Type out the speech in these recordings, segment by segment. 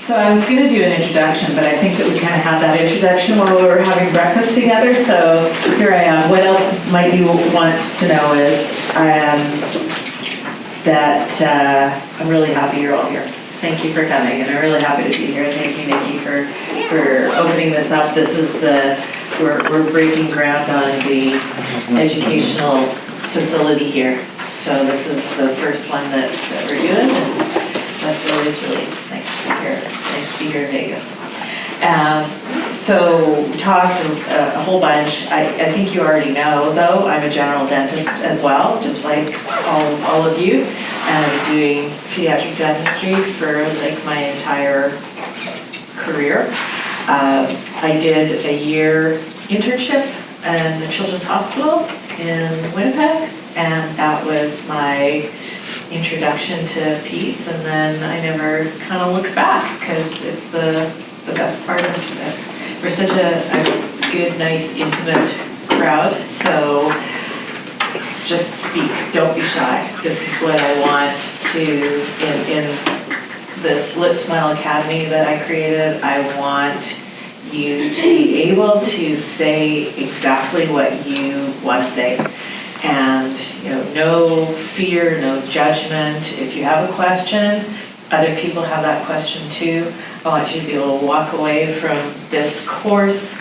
So I was going to do an introduction, but I think that we kind of had that introduction while we were having breakfast together, so here I am. What else might you want to know is that I'm really happy you're all here. Thank you for coming, and I'm really happy to be here. Thank you, Nikki, for opening this up. This is we're breaking ground on the educational facility here. So this is the first one that we're doing, and that's really nice to be here. Nice to be here in Vegas. So we talked a whole bunch. I think you already know, though, I'm a general dentist as well, just like all of you. And I'm doing pediatric dentistry for like my entire career. I did a year internship in the Children's Hospital in Winnipeg, and that was my introduction to peds, and then I never kind of looked back because it's the best part of it. We're such a good, nice, intimate crowd, so just speak, don't be shy. This is what I want to, in this Lit Smile Academy that I created, I want you to be able to say exactly what you want to say. And no fear, no judgment. If you have a question, other people have that question too. I want you to be able to walk away from this course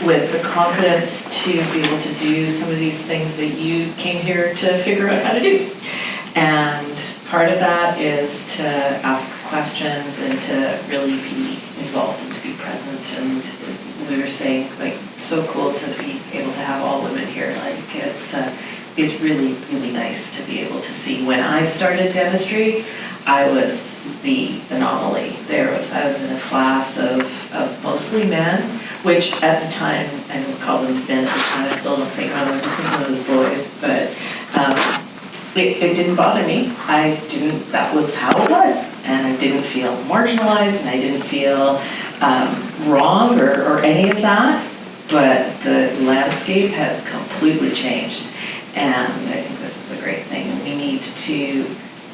with the confidence to be able to do some of these things that you came here to figure out how to do. And part of that is to ask questions and to really be involved and to be present. And we were saying, like, so cool to be able to have all women here. Like, it's really, really nice to be able to see. When I started dentistry, I was the anomaly. I was in a class of mostly men, which at the time, I don't call them men, I still don't think of them as boys, but it didn't bother me. That was how it was. And I didn't feel marginalized, and I didn't feel wrong or any of that, but the landscape has completely changed. And I think this is a great thing. We need to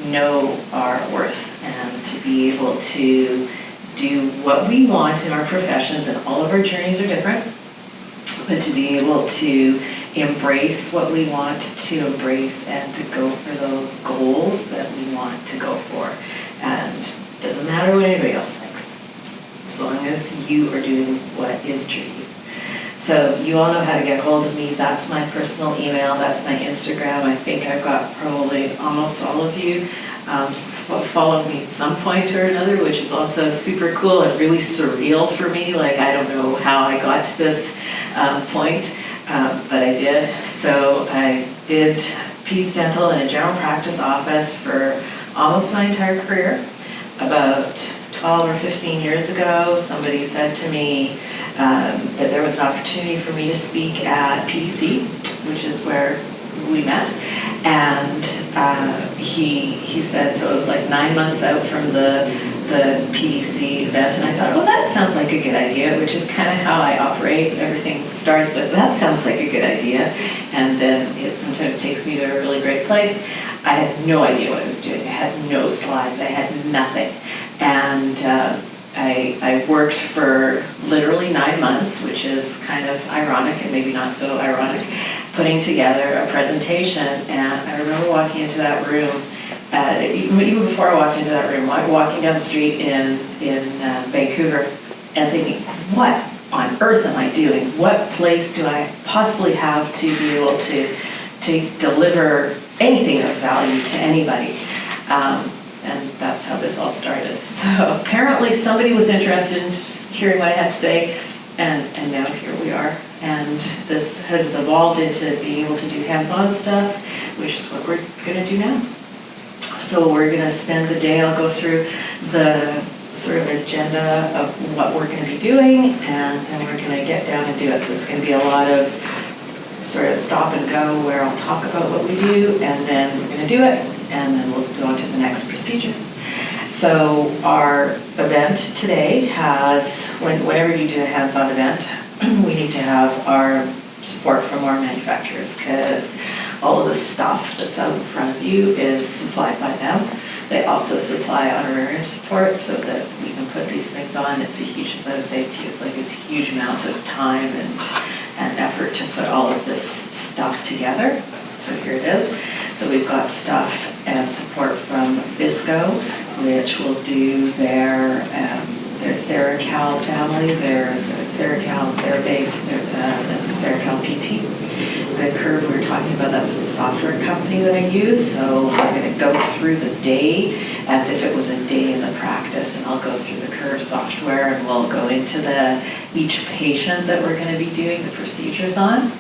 know our worth and to be able to do what we want in our professions, and all of our journeys are different, but to be able to embrace what we want to embrace and to go for those goals that we want to go for. And it doesn't matter what anybody else thinks, as long as you are doing what is true to you. So you all know how to get hold of me. That's my personal email. That's my Instagram. I think I've got probably almost all of you follow me at some point or another, which is also super cool and really surreal for me. Like, I don't know how I got to this point, but I did. So I did peds dental in a general practice office for almost my entire career. About 12 or 15 years ago, somebody said to me that there was an opportunity for me to speak at PDC, which is where we met, and he said, so it was like 9 months out from the PDC event, and I thought, oh, that sounds like a good idea, which is kind of how I operate. Everything starts with, that sounds like a good idea, and then it sometimes takes me to a really great place. I had no idea what I was doing. I had no slides. I had nothing. And I worked for literally 9 months, which is kind of ironic and maybe not so ironic, putting together a presentation. And I remember walking into that room, even before I walked into that room, walking down the street in Vancouver and thinking, what on earth am I doing? What place do I possibly have to be able to deliver anything of value to anybody? And that's how this all started. So apparently somebody was interested in just hearing what I had to say, and now here we are. And this has evolved into being able to do hands-on stuff, which is what we're going to do now. So we're going to spend the day, I'll go through the sort of agenda of what we're going to be doing, and then we're going to get down and do it. So it's going to be a lot of sort of stop and go where I'll talk about what we do, and then we're going to do it, and then we'll go on to the next procedure. So our event today has, whenever you do a hands-on event, we need to have our support from our manufacturers, because all of the stuff that's out in front of you is supplied by them. They also supply honorarium support so that we can put these things on. It's a huge, as I was saying to you, it's a huge amount of time and effort to put all of this stuff together. So here it is. So we've got stuff and support from Visco, which will do their TheraCal family, their TheraCal, their base, their TheraCal PT. The Curve we were talking about, that's the software company that I use. So I'm going to go through the day as if it was a day in the practice, and I'll go through the Curve software, and we'll go into each patient that we're going to be doing the procedures on.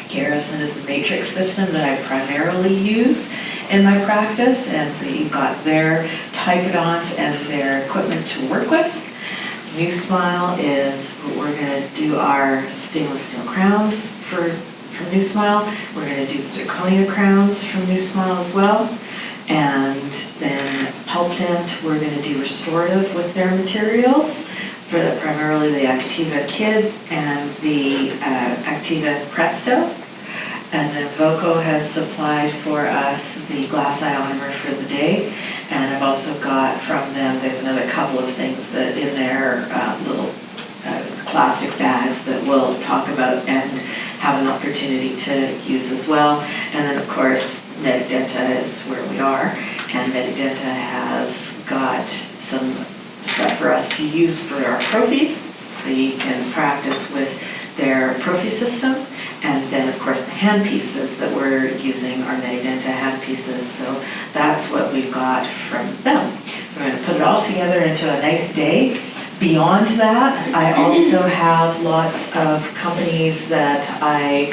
Garrison is the matrix system that I primarily use in my practice, and so you've got their typodonts and their equipment to work with. New Smile is, we're going to do our stainless steel crowns from New Smile. We're going to do the zirconia crowns from New Smile as well. And then Pulp Dent, we're going to do restorative with their materials, for primarily the Activa Kids and the Activa Presto. And then Voco has supplied for us the glass ionomer for the day. And I've also got from them, there's another couple of things that in their little plastic bags that we'll talk about and have an opportunity to use as well. And then of course, Medidenta is where we are. And Medidenta has got some stuff for us to use for our prophies. We can practice with their prophy system. And then of course the hand pieces that we're using are Medidenta hand pieces. So that's what we've got from them. We're going to put it all together into a nice day. Beyond that, I also have lots of companies that I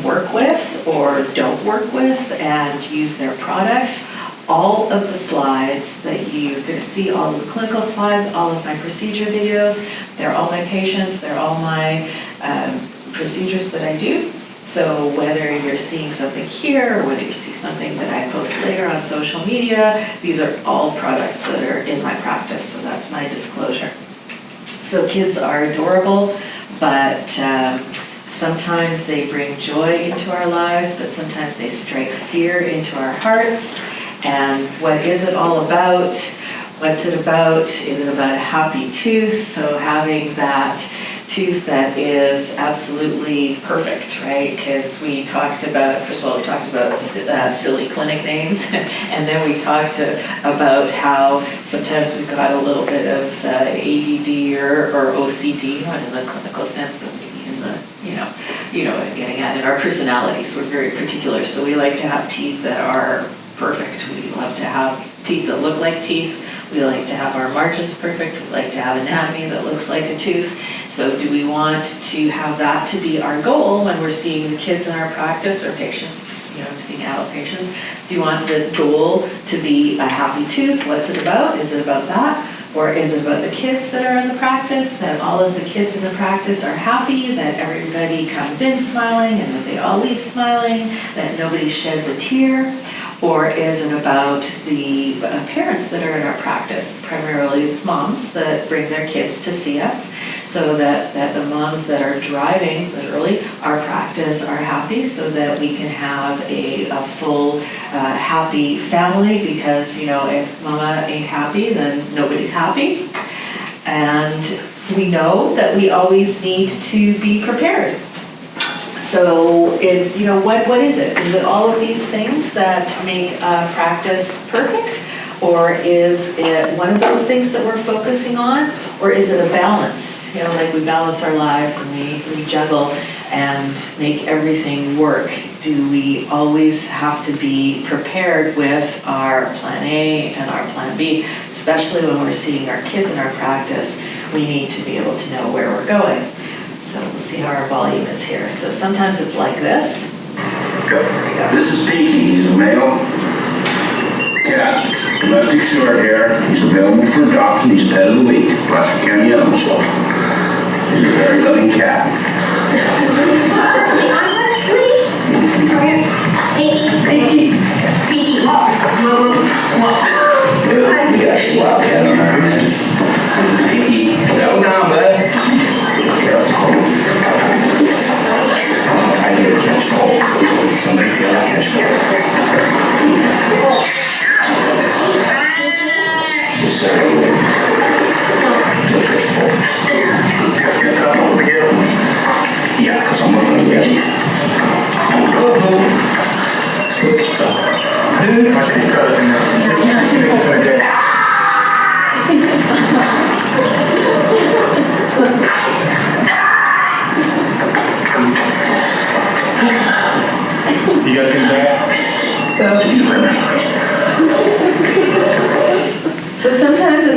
work with or don't work with and use their product. All of the slides that you're going to see, all of the clinical slides, all of my procedure videos, they're all my patients, they're all my procedures that I do. So whether you're seeing something here or whether you see something that I post later on social media, these are all products that are in my practice, so that's my disclosure. So kids are adorable, but sometimes they bring joy into our lives, but sometimes they strike fear into our hearts. And what is it all about? What's it about? Is it about a happy tooth? So having that tooth that is absolutely perfect, right? Because we talked about, first of all, we talked about silly clinic names, and then we talked about how sometimes we've got a little bit of ADD or OCD, not in the clinical sense, but maybe in the, getting at in our personalities. We're very particular, so we like to have teeth that are perfect. We love to have teeth that look like teeth. We like to have our margins perfect. We like to have anatomy that looks like a tooth. So do we want to have that to be our goal when we're seeing the kids in our practice or patients, seeing adult patients? Do you want the goal to be a happy tooth? What's it about? Is it about that? Or is it about the kids that are in the practice, that all of the kids in the practice are happy, that everybody comes in smiling and that they all leave smiling, that nobody sheds a tear? Or is it about the parents that are in our practice, primarily moms that bring their kids to see us, so that the moms that are driving, literally, our practice are happy, so that we can have a full, happy family, because, if mama ain't happy, then nobody's happy. And we know that we always need to be prepared. So what is it? Is it all of these things that make a practice perfect? Or is it one of those things that we're focusing on? Or is it a balance? Like we balance our lives and we juggle and make everything work. Do we always have to be prepared with our plan A and our plan B? Especially when we're seeing our kids in our practice, we need to be able to know where we're going. So we'll see how our volume is here. So sometimes it's like this. Go. This is Pinky. He's a male cat, domestic short hair. He's available for adoption. He's pet of the week, Placer County Animal Shelter. He's a very loving cat. Pinky. Pinky, walk. Good. We got a wildcat on our hands. This is Pinky. Settle down, bud. I need a catch pole. Somebody got a catch pole. Just settle.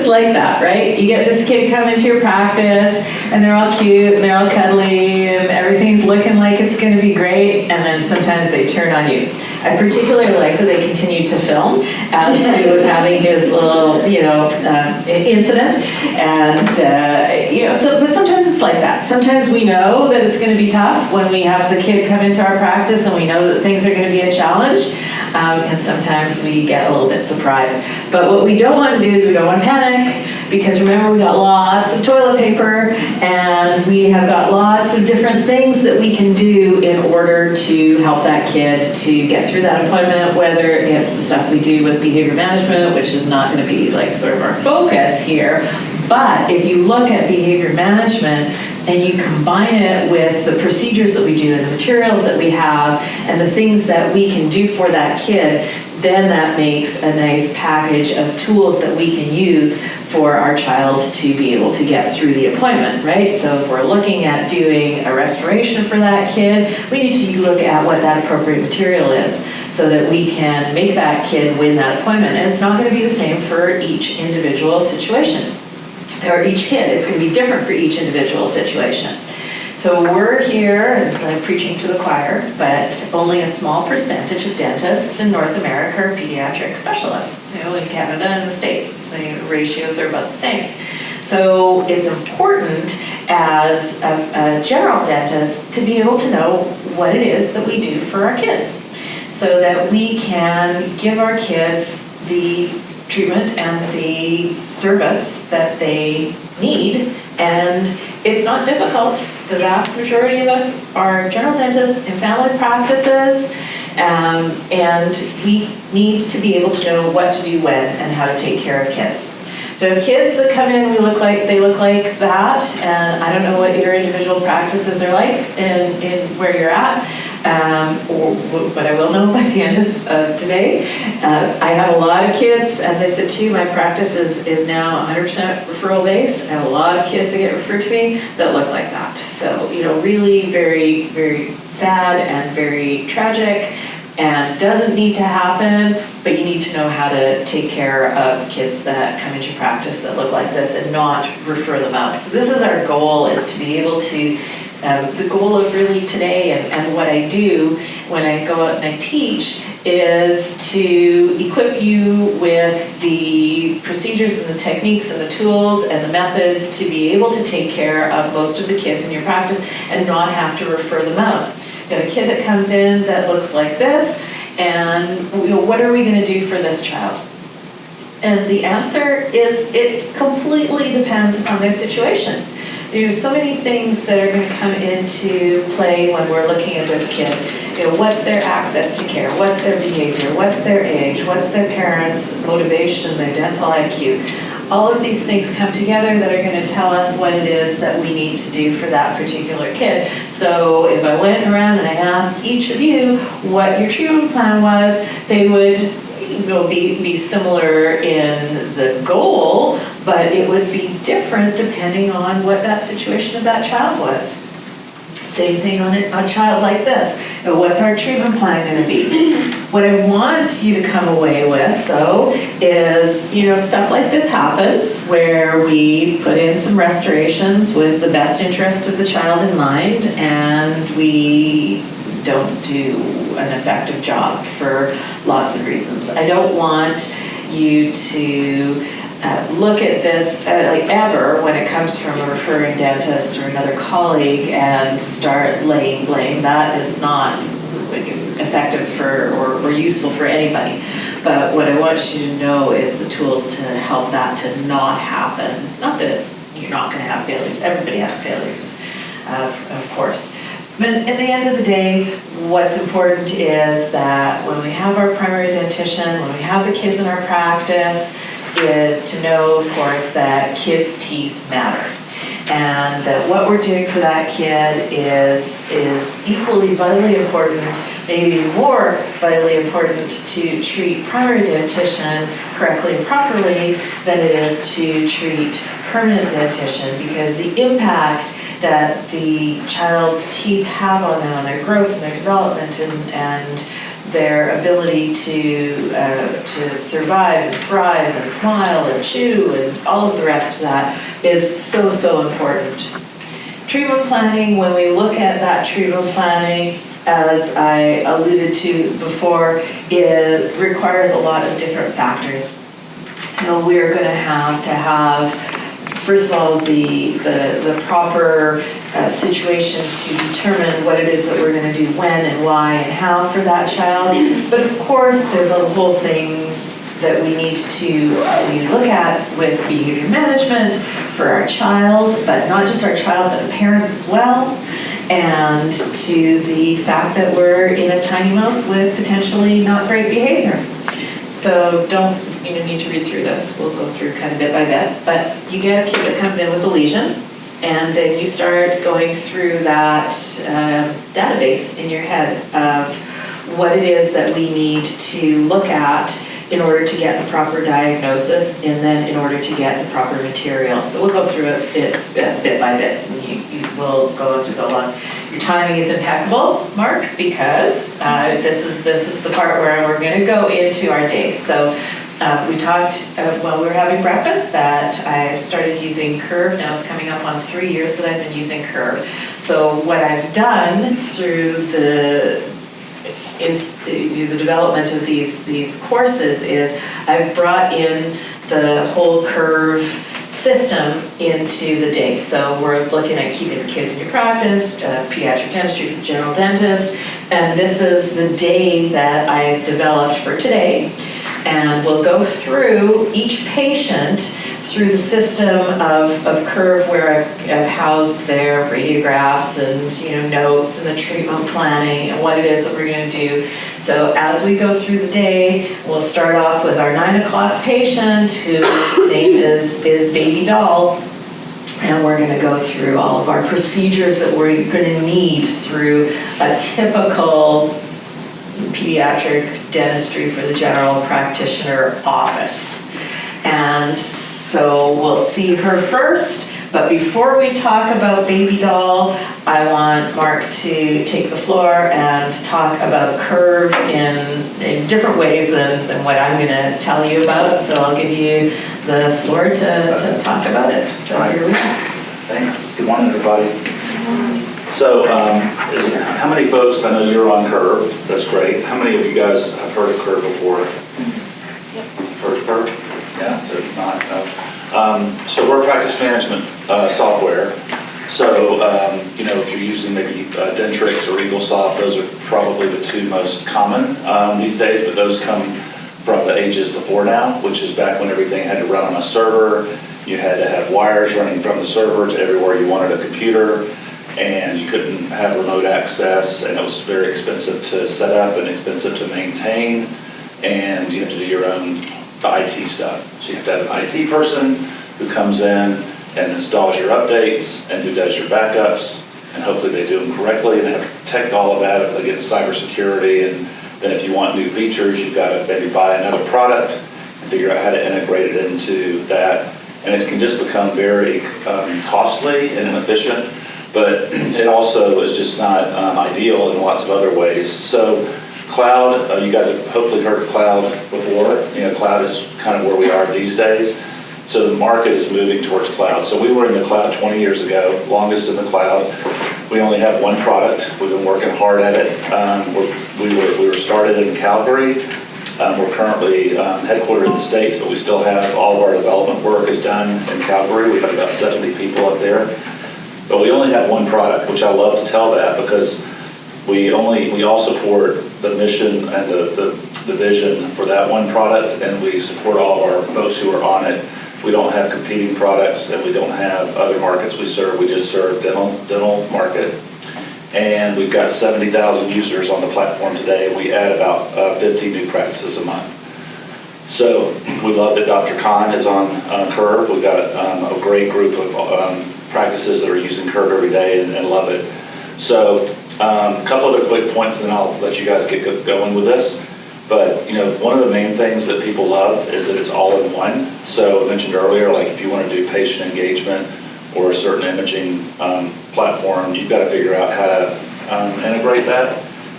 like that, right? You get this kid come into your practice, and they're all cute, and they're all cuddly, and everything's looking like it's going to be great, and then sometimes they turn on you. I particularly like that they continued to film as he was having his little, incident, and but sometimes it's like that. Sometimes we know that it's going to be tough when we have the kid come into our practice, and we know that things are going to be a challenge, and sometimes we get a little bit surprised. But what we don't want to do is we don't want to panic, because remember, we got lots of toilet paper, and we have got lots of different things that we can do in order to help that kid to get through that appointment, whether it's the stuff we do with behavior management, which is not going to be like sort of our focus here. But if you look at behavior management and you combine it with the procedures that we do and the materials that we have and the things that we can do for that kid, then that makes a nice package of tools that we can use for our child to be able to get through the appointment, right? So if we're looking at doing a restoration for that kid, we need to look at what that appropriate material is so that we can make that kid win that appointment. And it's not going to be the same for each individual situation or each kid. It's going to be different for each individual situation. So we're here, and I'm preaching to the choir, but only a small percentage of dentists in North America are pediatric specialists. In Canada and the States, the ratios are about the same. So it's important as a general dentist to be able to know what it is that we do for our kids, so that we can give our kids the treatment and the service that they need. And it's not difficult. The vast majority of us are general dentists in family practices, and we need to be able to know what to do when and how to take care of kids. So if kids that come in, they look like that, and I don't know what your individual practices are like in where you're at, but I will know by the end of today. I have a lot of kids, as I said to you, my practice is now 100% referral based. I have a lot of kids that get referred to me that look like that. So, really very, very sad and very tragic, and doesn't need to happen, but you need to know how to take care of kids that come into practice that look like this and not refer them out. So this is our goal, is to be able to, the goal of really today and what I do when I go out and I teach is to equip you with the procedures and the techniques and the tools and the methods to be able to take care of most of the kids in your practice and not have to refer them out. You have a kid that comes in that looks like this, and what are we going to do for this child? And the answer is it completely depends on their situation. There's so many things that are going to come into play when we're looking at this kid. What's their access to care? What's their behavior? What's their age? What's their parents' motivation, their dental IQ? All of these things come together that are going to tell us what it is that we need to do for that particular kid. So if I went around and I asked each of you what your treatment plan was, they would be similar in the goal, but it would be different depending on what that situation of that child was. Same thing on a child like this. What's our treatment plan going to be? What I want you to come away with, though, is, stuff like this happens where we put in some restorations with the best interest of the child in mind, and we don't do an effective job for lots of reasons. I don't want you to look at this ever when it comes from a referring dentist or another colleague and start laying blame. That is not effective or useful for anybody. But what I want you to know is the tools to help that to not happen. Not that you're not going to have failures. Everybody has failures, of course. But at the end of the day, what's important is that when we have our primary dentition, when we have the kids in our practice, is to know, of course, that kids' teeth matter. And that what we're doing for that kid is equally vitally important, maybe more vitally important to treat primary dentition correctly and properly than it is to treat permanent dentition, because the impact that the child's teeth have on them, on their growth and their development and their ability to survive and thrive and smile and chew and all of the rest of that is so, so important. Treatment planning, when we look at that treatment planning, as I alluded to before, it requires a lot of different factors. We're going to have, first of all, the proper situation to determine what it is that we're going to do when and why and how for that child. But of course, there's a whole things that we need to look at with behavior management for our child, but not just our child, but the parents as well. And to the fact that we're in a tiny mouth with potentially not great behavior. So don't need to read through this. We'll go through kind of bit by bit. But you get a kid that comes in with a lesion, and then you start going through that database in your head of what it is that we need to look at in order to get the proper diagnosis, and then in order to get the proper material. So we'll go through it bit by bit, and you will go as we go along. Your timing is impeccable, Mark, because this is the part where we're going to go into our day. So we talked while we were having breakfast that I started using Curve. Now it's coming up on 3 years that I've been using Curve. So what I've done through the development of these courses is I've brought in the whole Curve system into the day. So we're looking at keeping the kids in your practice, pediatric dentistry for the general dentist, and this is the day that I've developed for today. And we'll go through each patient through the system of Curve, where I've housed their radiographs and notes and the treatment planning and what it is that we're going to do. So as we go through the day, we'll start off with our 9 o'clock patient, whose name is Baby Doll. And we're going to go through all of our procedures that we're going to need through a typical pediatric dentistry for the general practitioner office. And so we'll see her first, but before we talk about Baby Doll, I want Mark to take the floor and talk about Curve in different ways than what I'm going to tell you about. So I'll give you the floor to talk about it. So All right. Here we go. Thanks. Good morning, everybody. So, how many folks, I know you're on Curve, that's great. How many of you guys have heard of Curve before? Heard of Curve? Yeah, so if not, no. So we're practice management software. So, if you're using maybe Dentistry or EagleSoft, those are probably the two most common these days, but those come from the ages before now, which is back when everything had to run on a server. You had to have wires running from the server to everywhere you wanted a computer, and you couldn't have remote access, and it was very expensive to set up and expensive to maintain, and you have to do your own IT stuff. So you have to have an IT person who comes in and installs your updates and who does your backups, and hopefully they do them correctly, and they have to protect all of that if they get into cybersecurity. And then if you want new features, you've got to maybe buy another product and figure out how to integrate it into that. And it can just become very costly and inefficient, but it also is just not ideal in lots of other ways. So cloud, you guys have hopefully heard of cloud before. Cloud is kind of where we are these days. So the market is moving towards cloud. So we were in the cloud 20 years ago, longest in the cloud. We only have one product. We've been working hard at it. We were started in Calgary. We're currently headquartered in the States, but we still have all of our development work is done in Calgary. We have about 70 people up there. But we only have one product, which I love to tell that because we all support the mission and the vision for that one product, and we support all of our folks who are on it. We don't have competing products, and we don't have other markets we serve. We just serve dental market. And we've got 70,000 users on the platform today. We add about 50 new practices a month. So we love that Dr. Cohn is on Curve. We've got a great group of practices that are using Curve every day and love it. So a couple other quick points, and then I'll let you guys get going with this. But one of the main things that people love is that it's all in one. So I mentioned earlier, like if you want to do patient engagement or a certain imaging platform, you've got to figure out how to integrate that.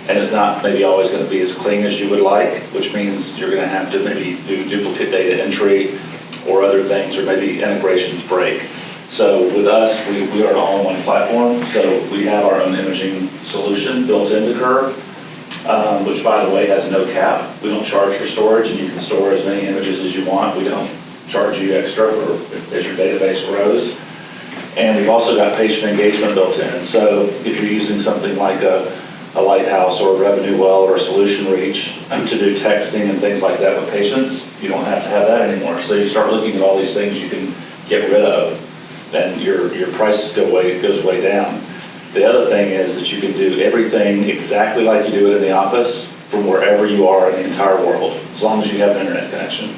and it's not maybe always going to be as clean as you would like, which means you're going to have to maybe do duplicate data entry or other things, or maybe integrations break. So with us, we are an all-in-one platform, so we have our own imaging solution built into Curve, which, by the way, has no cap. We don't charge for storage, and you can store as many images as you want. We don't charge you extra as your database grows. And we've also got patient engagement built in. So if you're using something like a Lighthouse or a Revenue Well or a Solution Reach to do texting and things like that with patients, you don't have to have that anymore. So you start looking at all these things you can get rid of, then your price goes way down. The other thing is that you can do everything exactly like you do it in the office from wherever you are in the entire world, as long as you have an internet connection.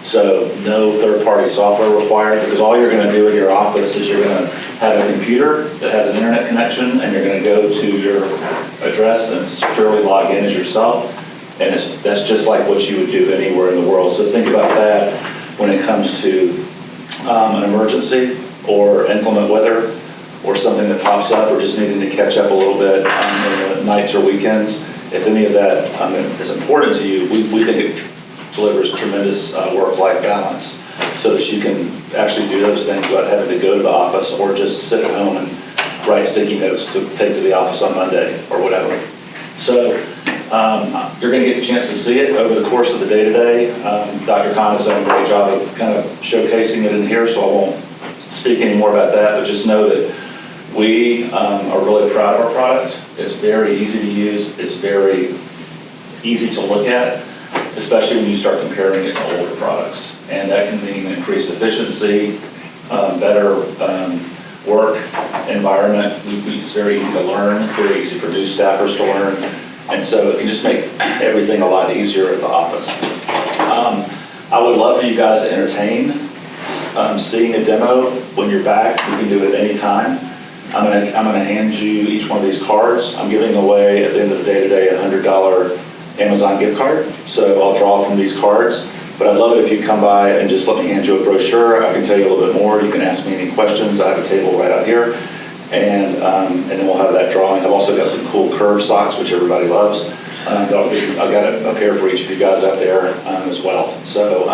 So no third-party software required, because all you're going to do in your office is you're going to have a computer that has an internet connection, and you're going to go to your address and securely log in as yourself, and that's just like what you would do anywhere in the world. So think about that when it comes to an emergency or inclement weather or something that pops up, or just needing to catch up a little bit in the nights or weekends. If any of that is important to you, we think it delivers tremendous work-life balance, so that you can actually do those things without having to go to the office or just sit at home and write sticky notes to take to the office on Monday or whatever. So you're going to get the chance to see it over the course of the day today. Dr. Cohn has done a great job of kind of showcasing it in here, so I won't speak any more about that, but just know that we are really proud of our product. It's very easy to use. It's very easy to look at, especially when you start comparing it to older products. And that can mean increased efficiency, better work environment. It's very easy to learn. It's very easy for new staffers to learn. And so it can just make everything a lot easier at the office. I would love for you guys to entertain seeing a demo when you're back. You can do it any time. I'm gonna hand you each one of these cards. I'm giving away at the end of the day today a $100 Amazon gift card. So I'll draw from these cards. But I'd love it if you come by and just let me hand you a brochure. I can tell you a little bit more. You can ask me any questions. I have a table right out here. And then we'll have that drawing. I've also got some cool Curve socks, which everybody loves. I've got a pair for each of you guys out there as well. So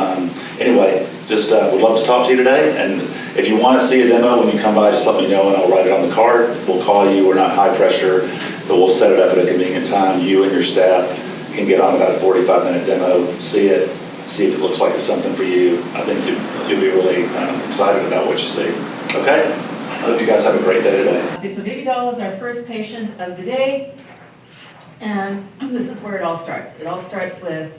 anyway, just would love to talk to you today. And if you want to see a demo when you come by, just let me know and I'll write it on the card. We'll call you. We're not high pressure, but we'll set it up at a convenient time. You and your staff can get on about a 45-minute demo, see it, see if it looks like it's something for you. I think you'll be really excited about what you see. Okay? I hope you guys have a great day today. Okay, so Baby Doll is our first patient of the day, and this is where it all starts. It all starts with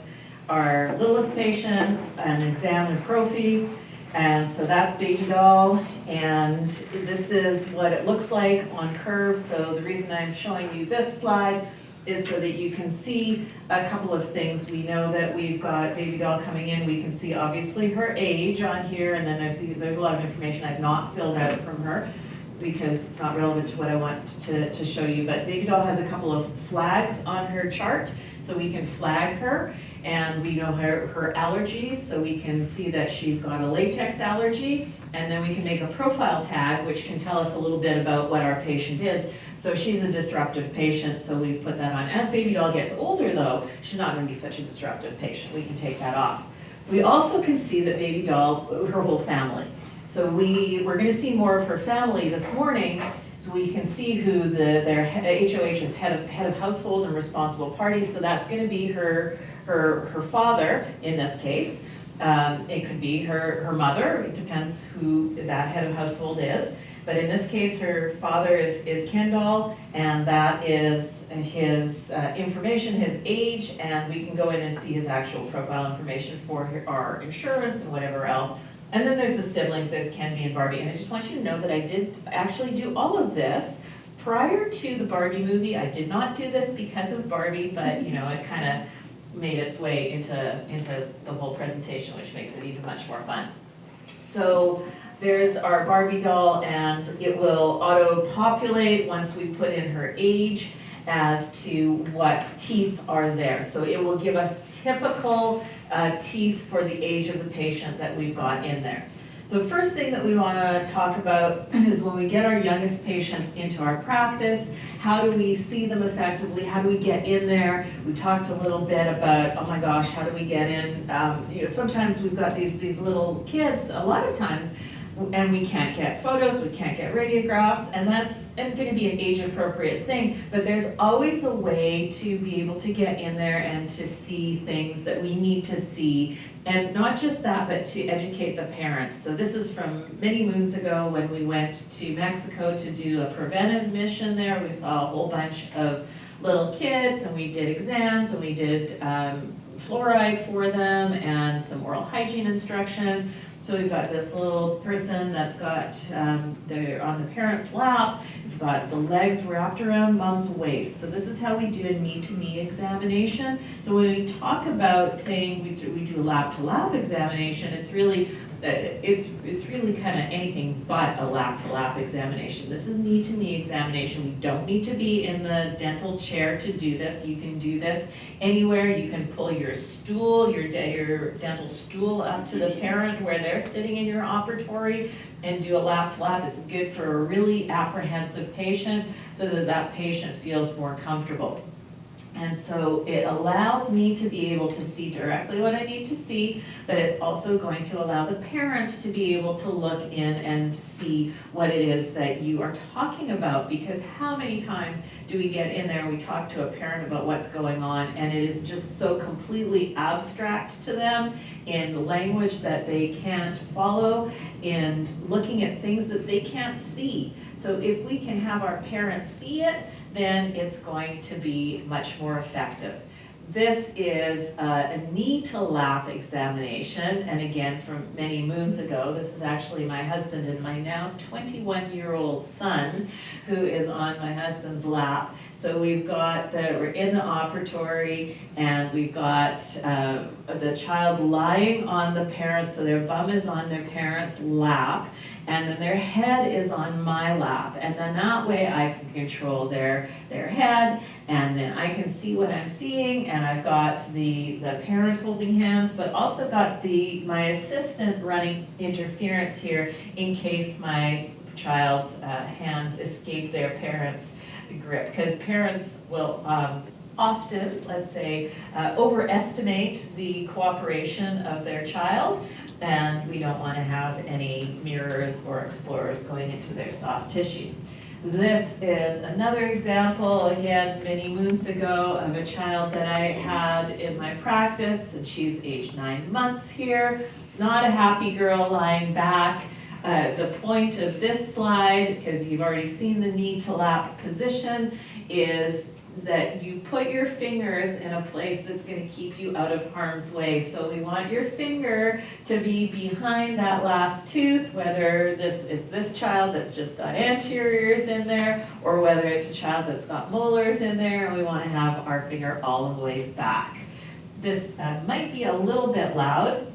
our littlest patients, an exam and prophy, and so that's Baby Doll, and this is what it looks like on Curve. So the reason I'm showing you this slide is so that you can see a couple of things. We know that we've got Baby Doll coming in. We can see obviously her age on here, and then there's a lot of information I've not filled out from her because it's not relevant to what I want to show you. But Baby Doll has a couple of flags on her chart, so we can flag her, and we know her allergies, so we can see that she's got a latex allergy, and then we can make a profile tag, which can tell us a little bit about what our patient is. So she's a disruptive patient, so we've put that on. As Baby Doll gets older though, she's not gonna be such a disruptive patient. We can take that off. We also can see that Baby Doll, her whole family. So we're gonna see more of her family this morning. So we can see who their HOH is head of household and responsible party. So that's gonna be her father in this case. It could be her mother. It depends who that head of household is. But in this case, her father is Kendall, and that is his information, his age, and we can go in and see his actual profile information for our insurance and whatever else. And then there's the siblings, there's Kenby and Barbie, and I just want you to know that I did actually do all of this prior to the Barbie movie. I did not do this because of Barbie, but you know, it kind of made its way into the whole presentation, which makes it even much more fun. So there's our Barbie doll, and it will auto-populate once we put in her age as to what teeth are there. So it will give us typical teeth for the age of the patient that we've got in there. So first thing that we want to talk about is when we get our youngest patients into our practice, how do we see them effectively? How do we get in there? We talked a little bit about, oh my gosh, how do we get in? Sometimes we've got these little kids, a lot of times, and we can't get photos, we can't get radiographs, and that's going to be an age-appropriate thing, but there's always a way to be able to get in there and to see things that we need to see, and not just that, but to educate the parents. So this is from many moons ago when we went to Mexico to do a preventive mission there. We saw a whole bunch of little kids, and we did exams, and we did fluoride for them, and some oral hygiene instruction. So we've got this little person that's got, they're on the parent's lap, we've got the legs wrapped around mom's waist. So this is how we do a knee-to-knee examination. So when we talk about saying we do a lap-to-lap examination, it's really kind of anything but a lap-to-lap examination. This is knee-to-knee examination. We don't need to be in the dental chair to do this. You can do this anywhere. You can pull your stool, your dental stool up to the parent where they're sitting in your operatory and do a lap-to-lap. It's good for a really apprehensive patient so that that patient feels more comfortable. And so it allows me to be able to see directly what I need to see, but it's also going to allow the parent to be able to look in and see what it is that you are talking about. Because how many times do we get in there, we talk to a parent about what's going on, and it is just so completely abstract to them in language that they can't follow and looking at things that they can't see. So if we can have our parents see it, then it's going to be much more effective. This is a knee-to-lap examination, and again, from many moons ago, this is actually my husband and my now 21-year-old son who is on my husband's lap. So we're in the operatory, and we've got the child lying on the parents, so their bum is on their parent's lap, and then their head is on my lap, and then that way I can control their head, and then I can see what I'm seeing, and I've got the parent holding hands, but also got my assistant running interference here in case my child's hands escape their parents' grip, because parents will often, let's say, overestimate the cooperation of their child, and we don't want to have any mirrors or explorers going into their soft tissue. This is another example, again, many moons ago, of a child that I had in my practice, and she's age 9 months here. Not a happy girl lying back. The point of this slide, because you've already seen the knee to lap position, is that you put your fingers in a place that's going to keep you out of harm's way. So we want your finger to be behind that last tooth, whether it's this child that's just got anteriors in there, or whether it's a child that's got molars in there, and we want to have our finger all the way back. This might be a little bit loud.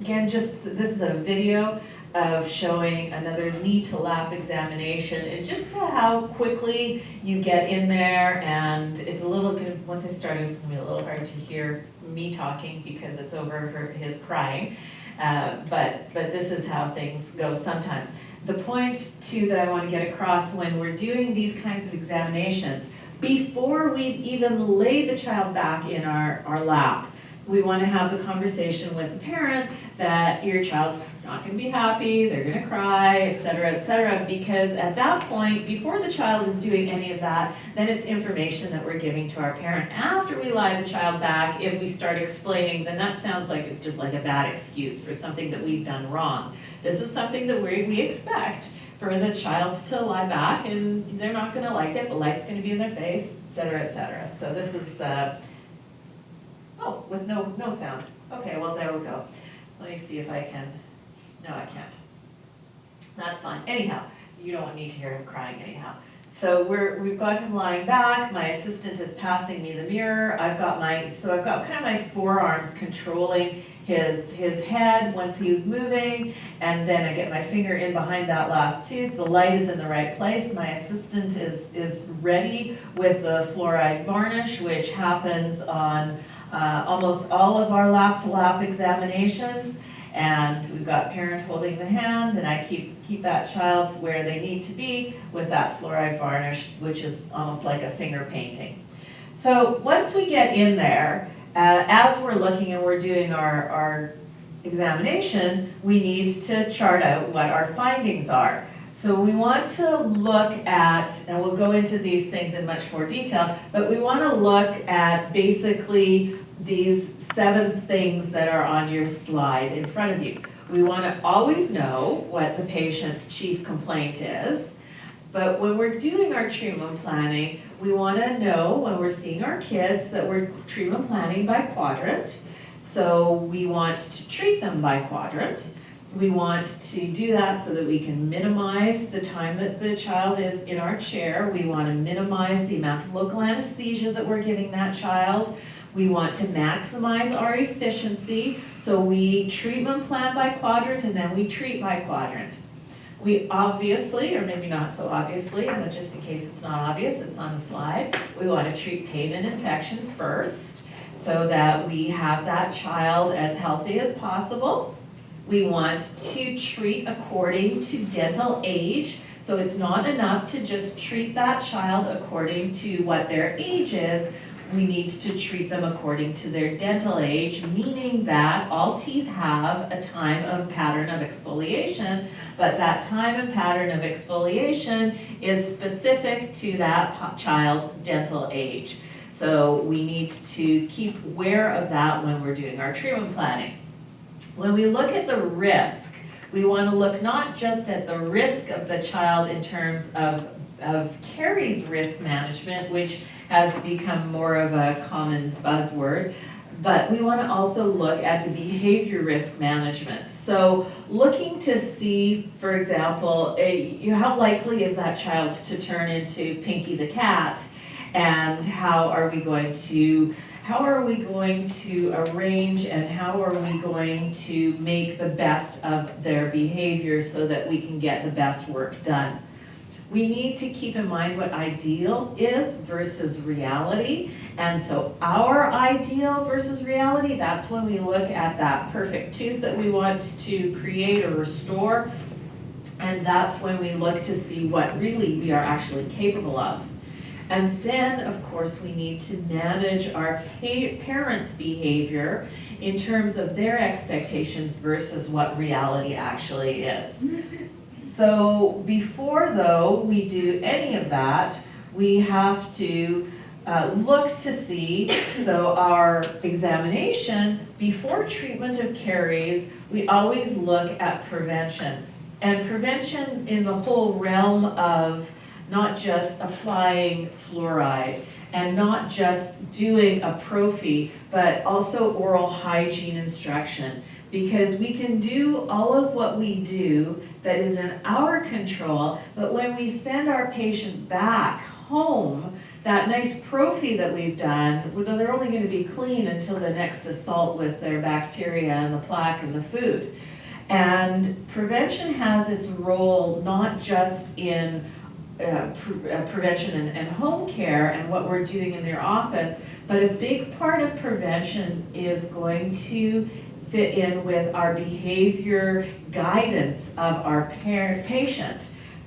Again, this is a video of showing another knee to lap examination, and just how quickly you get in there, and it's a little good, once I started, it's gonna be a little hard to hear me talking because it's over his crying, but this is how things go sometimes. The point too that I want to get across when we're doing these kinds of examinations, before we've even laid the child back in our lap, we want to have the conversation with the parent that your child's not going to be happy, they're going to cry, et cetera, because at that point, before the child is doing any of that, then it's information that we're giving to our parent. After we lie the child back, if we start explaining, then that sounds like it's just like a bad excuse for something that we've done wrong. This is something that we expect for the child to lie back, and they're not going to like it, the light's going to be in their face, et cetera. So this is, with no sound. Okay, well, there we go. Let me see if I can. No, I can't. That's fine. Anyhow, you don't need to hear him crying anyhow. So we've got him lying back. My assistant is passing me the mirror. I've got kind of my forearms controlling his head once he was moving, and then I get my finger in behind that last tooth. The light is in the right place. My assistant is ready with the fluoride varnish, which happens on almost all of our lap-to-lap examinations. And we've got parent holding the hand, and I keep that child where they need to be with that fluoride varnish, which is almost like a finger painting. So once we get in there, as we're looking and we're doing our examination, we need to chart out what our findings are. So we want to look at, and we'll go into these things in much more detail, but we want to look at basically these 7 things that are on your slide in front of you. We want to always know what the patient's chief complaint is, but when we're doing our treatment planning, we want to know when we're seeing our kids that we're treatment planning by quadrant. So we want to treat them by quadrant. We want to do that so that we can minimize the time that the child is in our chair. We want to minimize the amount of local anesthesia that we're giving that child. We want to maximize our efficiency. So we treatment plan by quadrant and then we treat by quadrant. We obviously, or maybe not so obviously, but just in case it's not obvious, it's on the slide, we want to treat pain and infection first so that we have that child as healthy as possible. We want to treat according to dental age. So it's not enough to just treat that child according to what their age is. We need to treat them according to their dental age, meaning that all teeth have a time and pattern of exfoliation, but that time and pattern of exfoliation is specific to that child's dental age. So we need to keep aware of that when we're doing our treatment planning. When we look at the risk, we want to look not just at the risk of the child in terms of caries risk management, which has become more of a common buzzword, but we want to also look at the behavior risk management. So looking to see, for example, how likely is that child to turn into Pinky the cat, and how are we going to arrange and how are we going to make the best of their behavior so that we can get the best work done. We need to keep in mind what ideal is versus reality. And so our ideal versus reality, that's when we look at that perfect tooth that we want to create or restore. And that's when we look to see what really we are actually capable of. And then, of course, we need to manage our parents' behavior in terms of their expectations versus what reality actually is. So before, though, we do any of that, we have to look to see, so our examination, before treatment of caries, we always look at prevention. And prevention in the whole realm of not just applying fluoride and not just doing a prophy, but also oral hygiene instruction. Because we can do all of what we do that is in our control, but when we send our patient back home, that nice prophy that we've done, well, they're only going to be clean until the next assault with their bacteria and the plaque and the food. And prevention has its role not just in prevention and home care and what we're doing in their office, but a big part of prevention is going to fit in with our behavior guidance of our patient.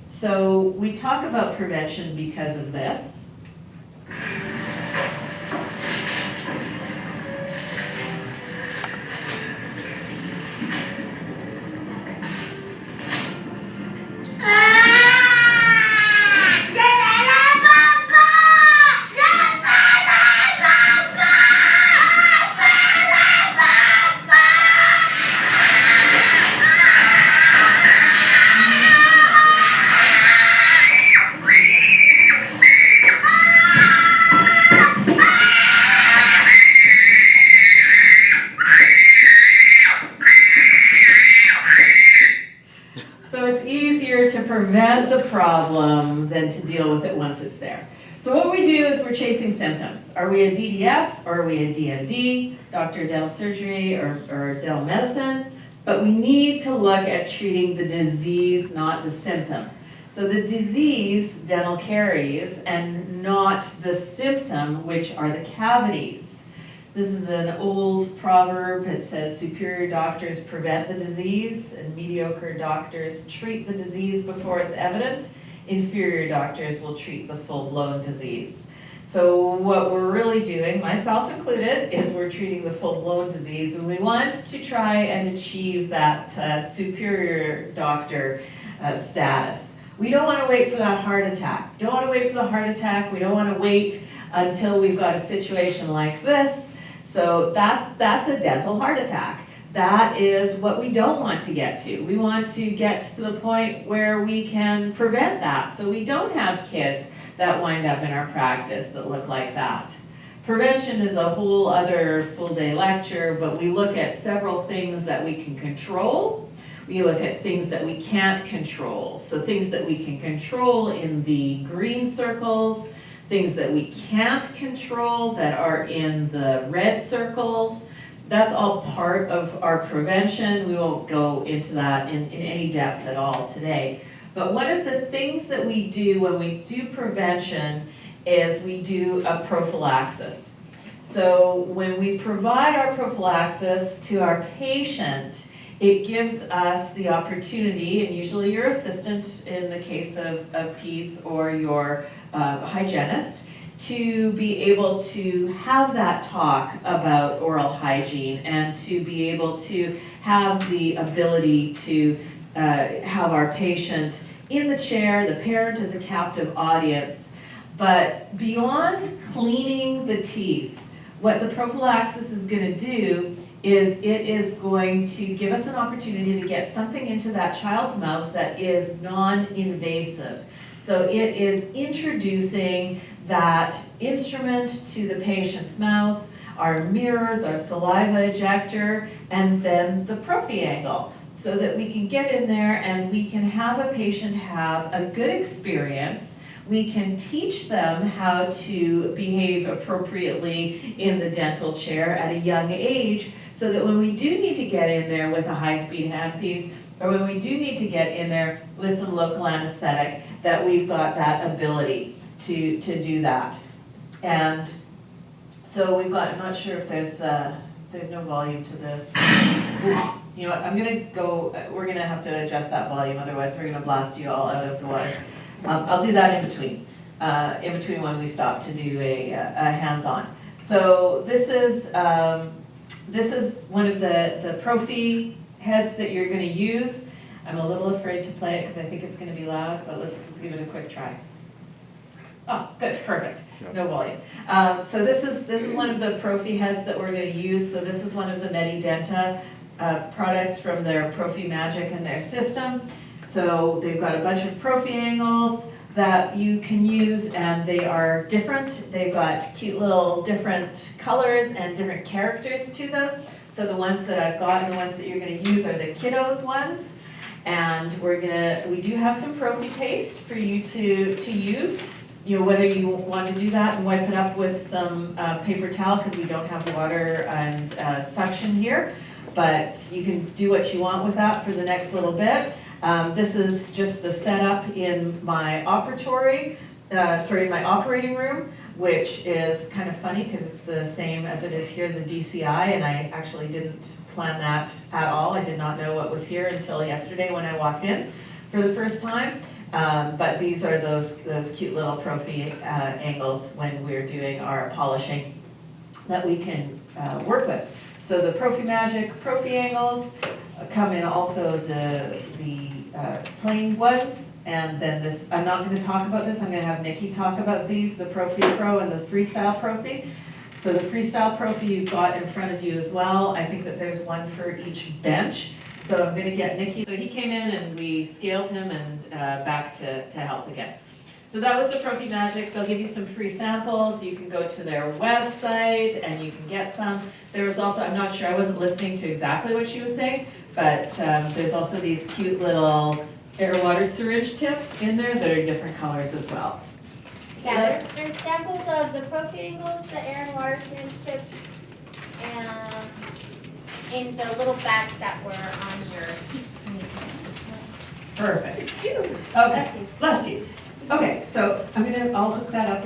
So we talk about prevention because of this. Prevent the problem than to deal with it once it's there. So what we do is we're chasing symptoms. Are we a DDS or are we a DMD, doctor of dental surgery or dental medicine? But we need to look at treating the disease, not the symptom. So the disease, dental caries, and not the symptom, which are the cavities. This is an old proverb. It says superior doctors prevent the disease and mediocre doctors treat the disease before it's evident. Inferior doctors will treat the full-blown disease. So what we're really doing, myself included, is we're treating the full-blown disease, and we want to try and achieve that superior doctor status. We don't want to wait for that heart attack. Don't want to wait for the heart attack. We don't want to wait until we've got a situation like this. So that's a dental heart attack. That is what we don't want to get to. We want to get to the point where we can prevent that, so we don't have kids that wind up in our practice that look like that. Prevention is a whole other full-day lecture, but we look at several things that we can control. We look at things that we can't control. So things that we can control in the green circles, things that we can't control that are in the red circles. That's all part of our prevention. We won't go into that in any depth at all today. But one of the things that we do when we do prevention is we do a prophylaxis. So when we provide our prophylaxis to our patient, it gives us the opportunity, and usually your assistant in the case of peds or your hygienist, to be able to have that talk about oral hygiene and to be able to have the ability to have our patient in the chair, the parent is a captive audience. But beyond cleaning the teeth, what the prophylaxis is going to do is it is going to give us an opportunity to get something into that child's mouth that is non-invasive. So it is introducing that instrument to the patient's mouth, our mirrors, our saliva ejector, and then the prophy angle, so that we can get in there and we can have a patient have a good experience. We can teach them how to behave appropriately in the dental chair at a young age, so that when we do need to get in there with a high-speed handpiece, or when we do need to get in there with some local anesthetic, that we've got that ability to do that. And so we've got, I'm not sure if there's no volume to this. You know what, we're gonna have to adjust that volume, otherwise we're gonna blast you all out of the water. I'll do that in between when we stop to do a hands-on. So this is one of the prophy heads that you're gonna use. I'm a little afraid to play it because I think it's gonna be loud, but let's give it a quick try. Oh, good, perfect, no volume. So this is one of the prophy heads that we're gonna use. So this is one of the Medidenta products from their Prophy Magic and their system. So they've got a bunch of prophy angles that you can use, and they are different. They've got cute little different colors and different characters to them. So the ones that I've got and the ones that you're gonna use are the kiddos ones. And we do have some prophy paste for you to use. You know, whether you want to do that and wipe it up with some paper towel, because we don't have water and suction here, but you can do what you want with that for the next little bit. This is just the setup in my in my operating room, which is kind of funny because it's the same as it is here in the DCI, and I actually didn't plan that at all. I did not know what was here until yesterday when I walked in for the first time. But these are those cute little prophy angles when we're doing our polishing that we can work with. So the Prophy Magic Prophy angles come in also the plain ones, and then this, I'm not going to talk about this, I'm going to have Nikki talk about these, the Prophy Pro and the Freestyle Prophy. So the Freestyle Prophy you've got in front of you as well. I think that there's one for each bench. So I'm going to get Nikki. So he came in and we scaled him and back to health again. So that was the Prophy Magic. They'll give you some free samples. You can go to their website and you can get some. There was also, I'm not sure, I wasn't listening to exactly what she was saying, but there's also these cute little air water syringe tips in there that are different colors as well. So Yeah, there's samples of the prophy angles, the air and water syringe tips, and in the little bags that were on your seats when you came this way. perfect. Okay, bless you. Okay, so I'll hook that up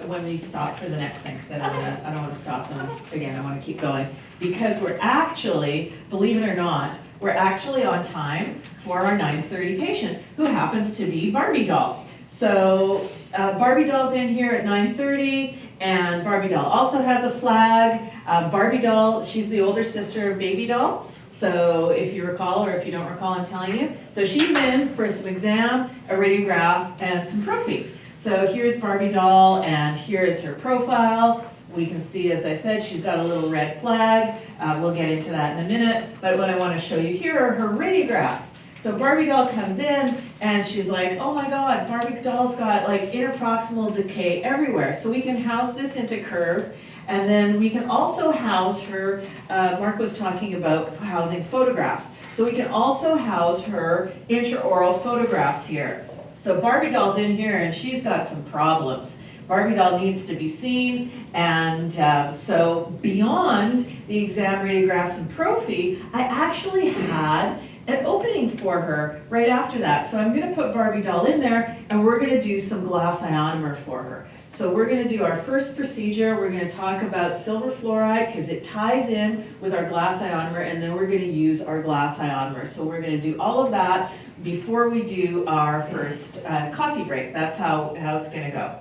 when we stop for the next thing, because I don't wanna stop them again, I wanna keep going. Because we're actually, believe it or not, we're actually on time for our 9:30 patient, who happens to be Barbie Doll. So, Barbie Doll's in here at 9:30, and Barbie Doll also has a flag. Barbie Doll, she's the older sister of Baby Doll. So if you recall, or if you don't recall, I'm telling you. So she's in for some exam, a radiograph, and some prophy. So here's Barbie Doll, and here is her profile. We can see, as I said, she's got a little red flag. We'll get into that in a minute. But what I want to show you here are her radiographs. So Barbie Doll comes in, and she's like, oh my God, Barbie Doll's got like interproximal decay everywhere. So we can house this into curve. And then we can also house her, Mark was talking about housing photographs. So we can also house her intraoral photographs here. So Barbie Doll's in here and she's got some problems. Barbie Doll needs to be seen, and so beyond the exam radiographs and prophy, I actually had an opening for her right after that. So I'm gonna put Barbie Doll in there and we're gonna do some glass ionomer for her. So we're gonna do our first procedure. We're gonna talk about silver fluoride because it ties in with our glass ionomer, and then we're gonna use our glass ionomer. So we're gonna do all of that before we do our first coffee break. That's how it's gonna go.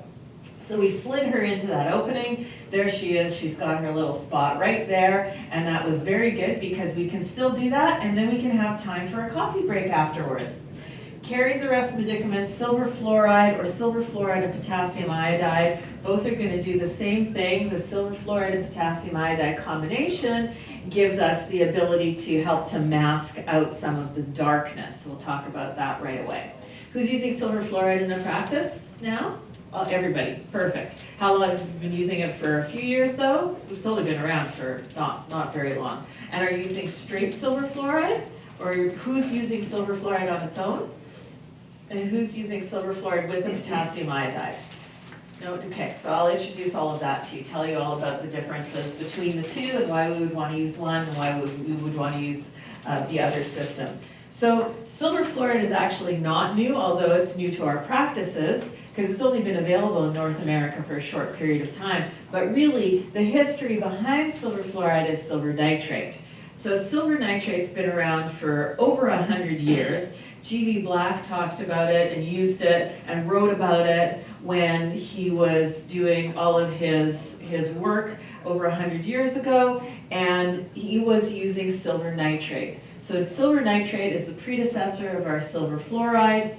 So we slid her into that opening. There she is. She's got her little spot right there. And that was very good because we can still do that, and then we can have time for a coffee break afterwards. Caries arrest medicaments, silver fluoride or silver fluoride and potassium iodide, both are going to do the same thing. The silver fluoride and potassium iodide combination gives us the ability to help to mask out some of the darkness. We'll talk about that right away. Who's using silver fluoride in their practice now? Everybody, perfect. How long have you been using it? For a few years though? It's only been around for not very long. And are you using straight silver fluoride? Or who's using silver fluoride on its own? And who's using silver fluoride with a potassium iodide? No, okay, so I'll introduce all of that to you, tell you all about the differences between the two and why we would want to use one and why we would want to use the other system. So silver fluoride is actually not new, although it's new to our practices, because it's only been available in North America for a short period of time. But really, the history behind silver fluoride is silver nitrate. So silver nitrate's been around for over 100 years. G.V. Black talked about it and used it and wrote about it when he was doing all of his work over 100 years ago, and he was using silver nitrate. So silver nitrate is the predecessor of our silver fluoride,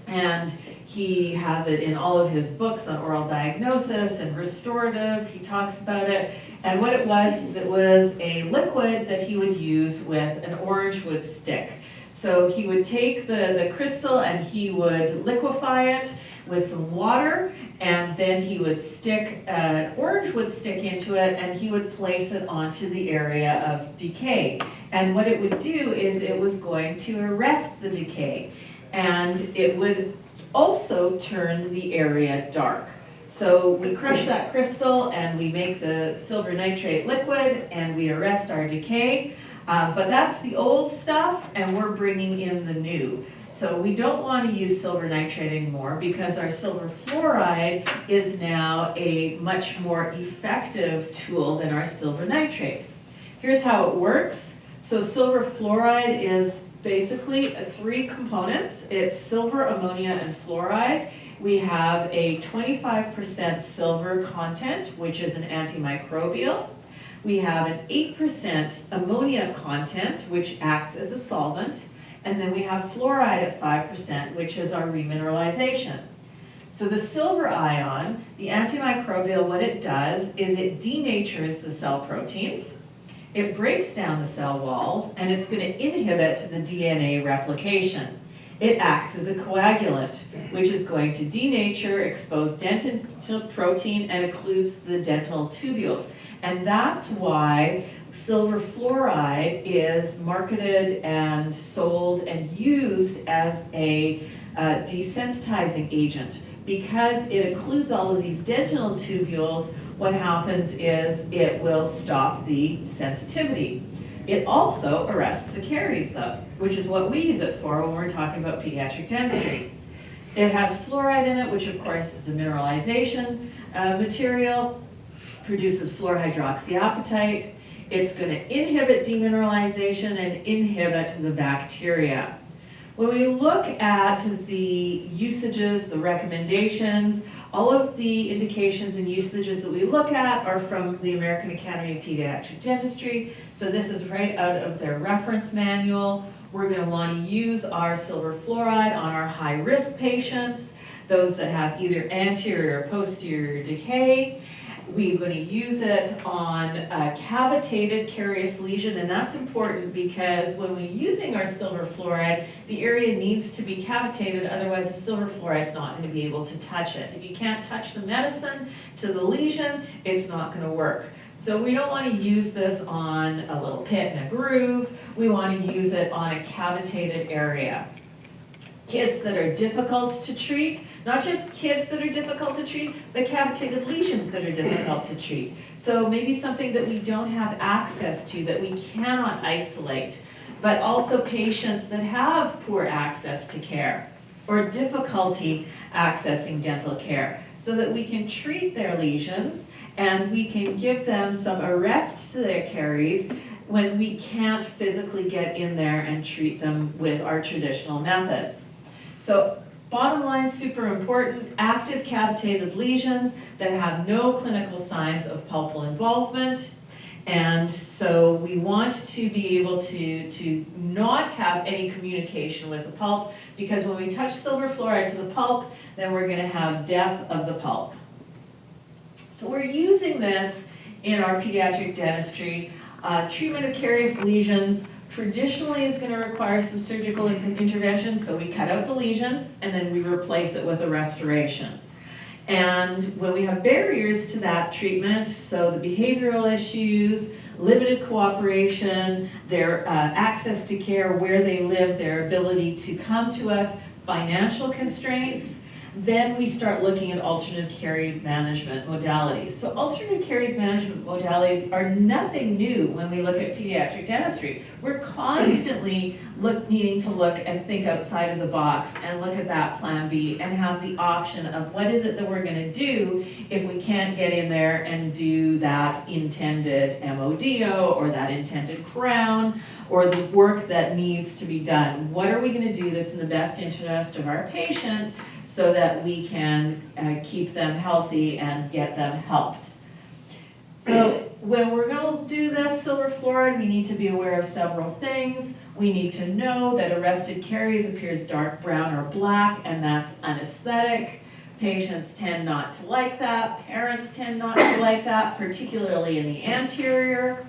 and he has it in all of his books on oral diagnosis and restorative. He talks about it. And what it was a liquid that he would use with an orange wood stick. So he would take the crystal and he would liquefy it with some water, and then he would stick an orange wood stick into it, and he would place it onto the area of decay. And what it would do is it was going to arrest the decay, and it would also turn the area dark. So we crush that crystal and we make the silver nitrate liquid and we arrest our decay. But that's the old stuff, and we're bringing in the new. So we don't want to use silver nitrate anymore because our silver fluoride is now a much more effective tool than our silver nitrate. Here's how it works. So silver fluoride is basically 3 components. It's silver, ammonia, and fluoride. We have a 25% silver content, which is an antimicrobial. We have an 8% ammonia content, which acts as a solvent. And then we have fluoride at 5%, which is our remineralization. So the silver ion, the antimicrobial, what it does is it denatures the cell proteins. It breaks down the cell walls, and it's going to inhibit the DNA replication. It acts as a coagulant, which is going to denature, expose dental protein, and occludes the dental tubules. And that's why silver fluoride is marketed and sold and used as a desensitizing agent. Because it occludes all of these dental tubules, what happens is it will stop the sensitivity. It also arrests the caries though, which is what we use it for when we're talking about pediatric dentistry. It has fluoride in it, which of course is a mineralization material, produces fluoride hydroxyapatite. It's going to inhibit demineralization and inhibit the bacteria. When we look at the usages, the recommendations, all of the indications and usages that we look at are from the American Academy of Pediatric Dentistry. So this is right out of their reference manual. We're going to want to use our silver fluoride on our high-risk patients, those that have either anterior or posterior decay. We're going to use it on a cavitated carious lesion, and that's important because when we're using our silver fluoride, the area needs to be cavitated, otherwise the silver fluoride's not going to be able to touch it. If you can't touch the medicine to the lesion, it's not going to work. So we don't want to use this on a little pit and a groove. We want to use it on a cavitated area. Kids that are difficult to treat, not just kids that are difficult to treat, but cavitated lesions that are difficult to treat. So maybe something that we don't have access to, that we cannot isolate, but also patients that have poor access to care or difficulty accessing dental care, so that we can treat their lesions and we can give them some arrest to their caries when we can't physically get in there and treat them with our traditional methods. So bottom line, super important, active cavitated lesions that have no clinical signs of pulpal involvement. And so we want to be able to not have any communication with the pulp, because when we touch silver fluoride to the pulp, then we're going to have death of the pulp. So we're using this in our pediatric dentistry. Treatment of carious lesions traditionally is going to require some surgical intervention, so we cut out the lesion and then we replace it with a restoration. And when we have barriers to that treatment, so the behavioral issues, limited cooperation, their access to care, where they live, their ability to come to us, financial constraints, then we start looking at alternative caries management modalities. So alternative caries management modalities are nothing new when we look at pediatric dentistry. We're constantly needing to look and think outside of the box and look at that plan B and have the option of what is it that we're going to do if we can't get in there and do that intended MODO or that intended crown or the work that needs to be done. What are we going to do that's in the best interest of our patient so that we can keep them healthy and get them helped? So when we're going to do this silver fluoride, we need to be aware of several things. We need to know that arrested caries appears dark brown or black, and that's anesthetic. Patients tend not to like that. Parents tend not to like that, particularly in the anterior.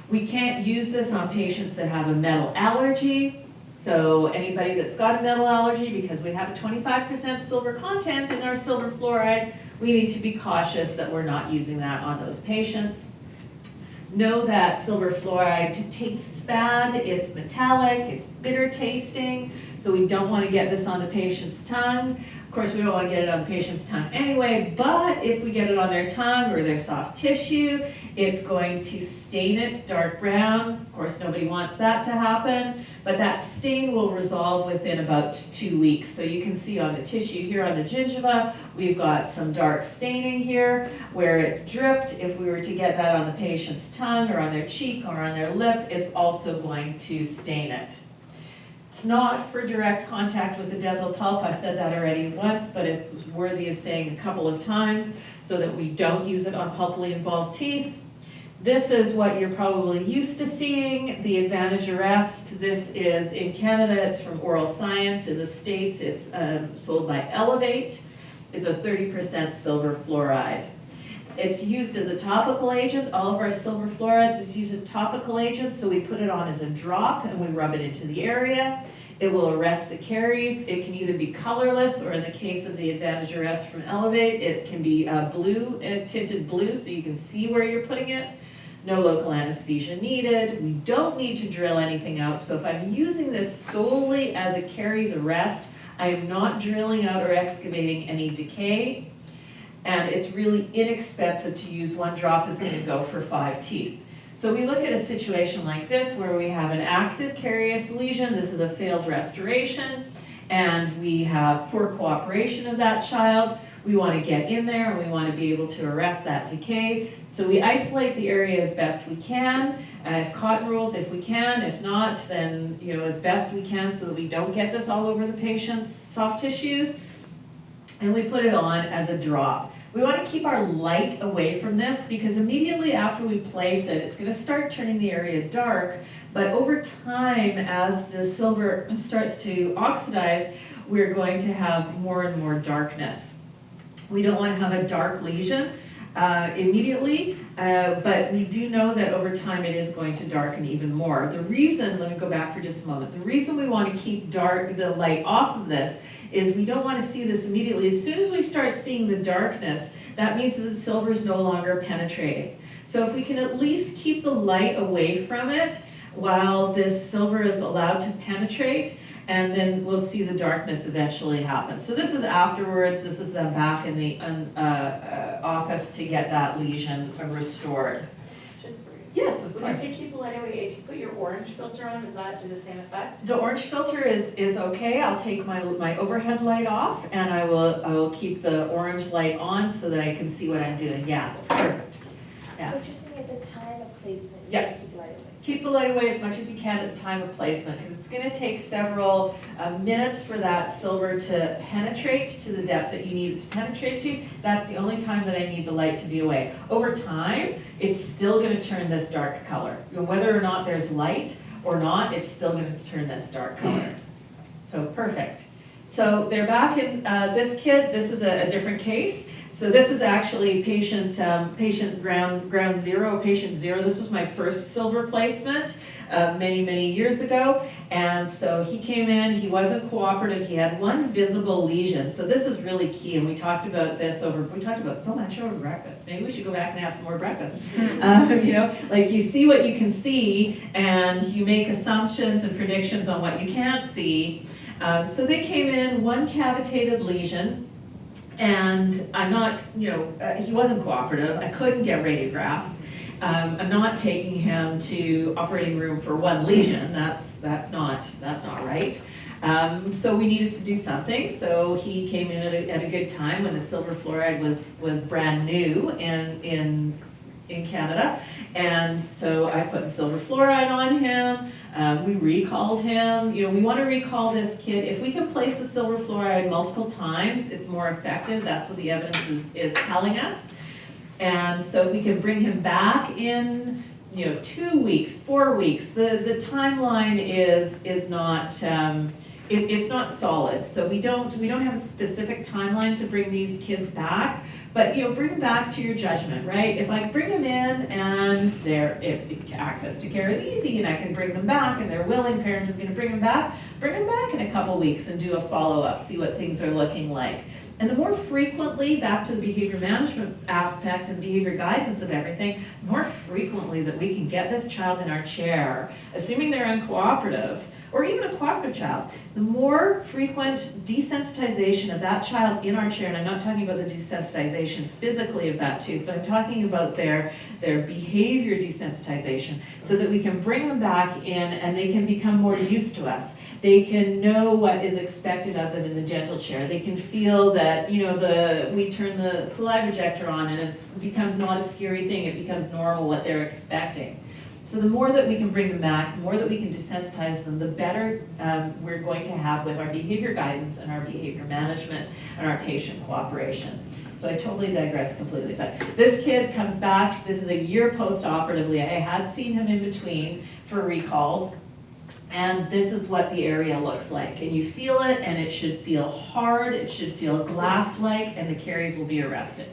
We can't use this on patients that have a metal allergy. So anybody that's got a metal allergy, because we have a 25% silver content in our silver fluoride, we need to be cautious that we're not using that on those patients. Know that silver fluoride tastes bad, it's metallic, it's bitter tasting, so we don't want to get this on the patient's tongue. Of course, we don't want to get it on the patient's tongue anyway, but if we get it on their tongue or their soft tissue, it's going to stain it dark brown. Of course, nobody wants that to happen, but that stain will resolve within about 2 weeks. So you can see on the tissue here on the gingiva, we've got some dark staining here where it dripped. If we were to get that on the patient's tongue or on their cheek or on their lip, it's also going to stain it. It's not for direct contact with the dental pulp. I said that already once, but it was worthy of saying a couple of times so that we don't use it on pulpally involved teeth. This is what you're probably used to seeing, the Advantage Arrest. This is, in Canada, it's from Oral Science. In the States, it's sold by Elevate. It's a 30% silver fluoride. It's used as a topical agent. All of our silver fluorides is used as a topical agent, so we put it on as a drop and we rub it into the area. It will arrest the caries. It can either be colorless, or in the case of the Advantage Arrest from Elevate, it can be blue, tinted blue, so you can see where you're putting it. No local anesthesia needed. We don't need to drill anything out, so if I'm using this solely as a caries arrest, I am not drilling out or excavating any decay. And it's really inexpensive to use. One drop is going to go for 5 teeth. So we look at a situation like this where we have an active carious lesion. This is a failed restoration. and we have poor cooperation of that child, we want to get in there and we want to be able to arrest that decay. So we isolate the area as best we can. If cotton rolls, if we can. If not, then as best we can so that we don't get this all over the patient's soft tissues. And we put it on as a drop. We want to keep our light away from this because immediately after we place it, it's going to start turning the area dark. But over time, as the silver starts to oxidize, we're going to have more and more darkness. We don't want to have a dark lesion immediately, but we do know that over time it is going to darken even more. The reason, let me go back for just a moment, the reason we want to keep the light off of this is we don't want to see this immediately. As soon as we start seeing the darkness, that means that the silver is no longer penetrating. So if we can at least keep the light away from it while this silver is allowed to penetrate, and then we'll see the darkness eventually happen. So this is afterwards, this is them back in the office to get that lesion restored. Yes, of When you course. say keep the light away, if you put your orange filter on, does that do the same effect? The orange filter is okay. I'll take my overhead light off and I will keep the orange light on so that I can see what I'm doing. Yeah, perfect. Yeah. But you're saying at the time of placement, you Yeah. gotta keep the light away. Keep the light away as much as you can at the time of placement because it's going to take several minutes for that silver to penetrate to the depth that you need it to penetrate to. That's the only time that I need the light to be away. Over time, it's still going to turn this dark color. Whether or not there's light or not, it's still going to turn this dark color. So perfect. So they're back in this kid. This is a different case. So this is actually patient ground zero, patient zero. This was my first silver placement many years ago. And so he came in, he wasn't cooperative, he had one visible lesion. So this is really key, and we talked about this we talked about so much over breakfast. Maybe we should go back and have some more breakfast. Like you see what you can see, and you make assumptions and predictions on what you can't see. So they came in, one cavitated lesion, and I'm not, he wasn't cooperative. I couldn't get radiographs. I'm not taking him to operating room for one lesion. That's not right. So we needed to do something. So he came in at a good time when the silver fluoride was brand new in Canada. And so I put the silver fluoride on him. We recalled him. We want to recall this kid. If we can place the silver fluoride multiple times, it's more effective. That's what the evidence is telling us. And so if we can bring him back in, 2 weeks, 4 weeks, the timeline is not, it's not solid. So we don't have a specific timeline to bring these kids back. But bring them back to your judgment, right? If I bring them in and if access to care is easy and I can bring them back and they're willing, parent is going to bring them back in a couple weeks and do a follow-up, see what things are looking like. And the more frequently, back to the behavior management aspect and behavior guidance of everything, the more frequently that we can get this child in our chair, assuming they're uncooperative, or even a cooperative child, the more frequent desensitization of that child in our chair, and I'm not talking about the desensitization physically of that tooth, but I'm talking about their behavior desensitization, so that we can bring them back in and they can become more used to us. They can know what is expected of them in the dental chair. They can feel that, we turn the saliva ejector on and it becomes not a scary thing, it becomes normal what they're expecting. So the more that we can bring them back, the more that we can desensitize them, the better we're going to have with our behavior guidance and our behavior management and our patient cooperation. So I totally digress completely. But this kid comes back, this is a year post-operatively. I had seen him in between for recalls. And this is what the area looks like. And you feel it, and it should feel hard, it should feel glass-like, and the caries will be arrested.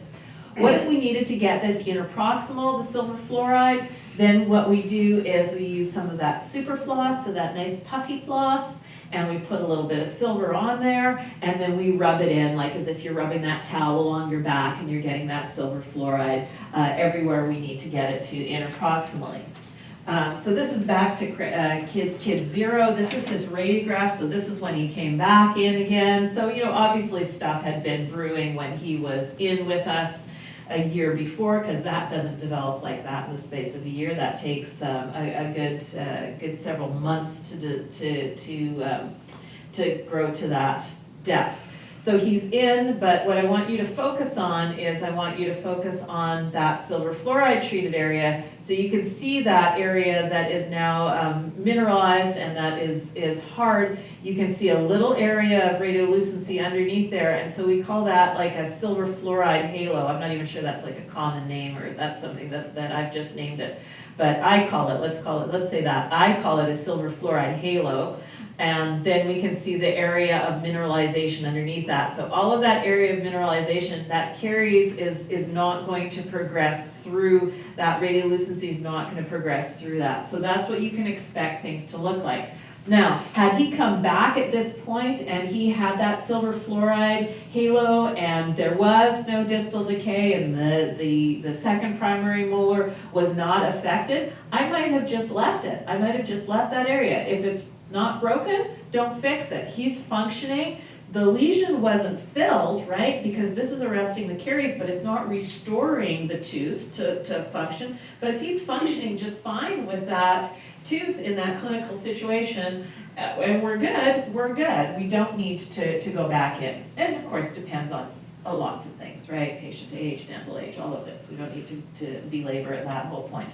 What if we needed to get this interproximal, the silver fluoride? Then what we do is we use some of that super floss, so that nice puffy floss, and we put a little bit of silver on there, and then we rub it in like as if you're rubbing that towel along your back and you're getting that silver fluoride everywhere we need to get it to interproximally. So this is back to kid zero. This is his radiograph, so this is when he came back in again. So, obviously stuff had been brewing when he was in with us a year before, because that doesn't develop like that in the space of a year. That takes a good several months to grow to that depth. So he's in, but what I want you to focus on is I want you to focus on that silver fluoride treated area, so you can see that area that is now mineralized and that is hard. You can see a little area of radiolucency underneath there, and so we call that like a silver fluoride halo. I'm not even sure that's like a common name, or that's something that I've just named it. But I call it, let's say that, I call it a silver fluoride halo. And then we can see the area of mineralization underneath that. So all of that area of mineralization, that caries is not going to progress through, that radiolucency is not going to progress through that. So that's what you can expect things to look like. Now, had he come back at this point and he had that silver fluoride halo and there was no distal decay and the second primary molar was not affected, I might have just left it. I might have just left that area. If it's not broken, don't fix it. He's functioning. The lesion wasn't filled, right? Because this is arresting the caries, but it's not restoring the tooth to function. But if he's functioning just fine with that tooth in that clinical situation, and we're good. We don't need to go back in. And of course, depends on lots of things, right? Patient age, dental age, all of this. We don't need to belabor that whole point.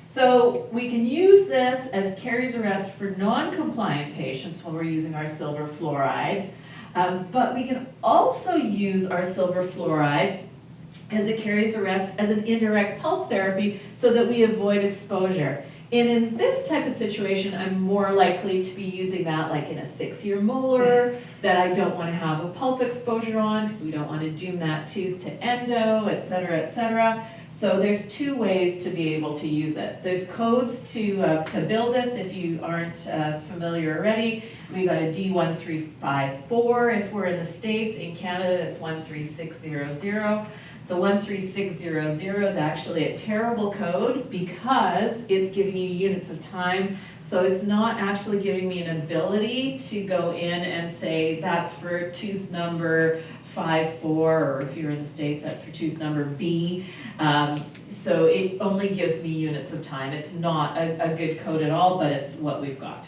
So we can use this as caries arrest for non-compliant patients when we're using our silver fluoride, but we can also use our silver fluoride as a caries arrest as an indirect pulp therapy so that we avoid exposure. And in this type of situation, I'm more likely to be using that like in a 6-year molar that I don't want to have a pulp exposure on because we don't want to doom that tooth to endo, et cetera, et cetera. So there's 2 ways to be able to use it. There's codes to build this if you aren't familiar already. We got a D1354 if we're in the States. In Canada, it's 13600. The 13600 is actually a terrible code because it's giving you units of time. So it's not actually giving me an ability to go in and say that's for tooth number 54, or if you're in the States, that's for tooth number B. So it only gives me units of time. It's not a good code at all, but it's what we've got.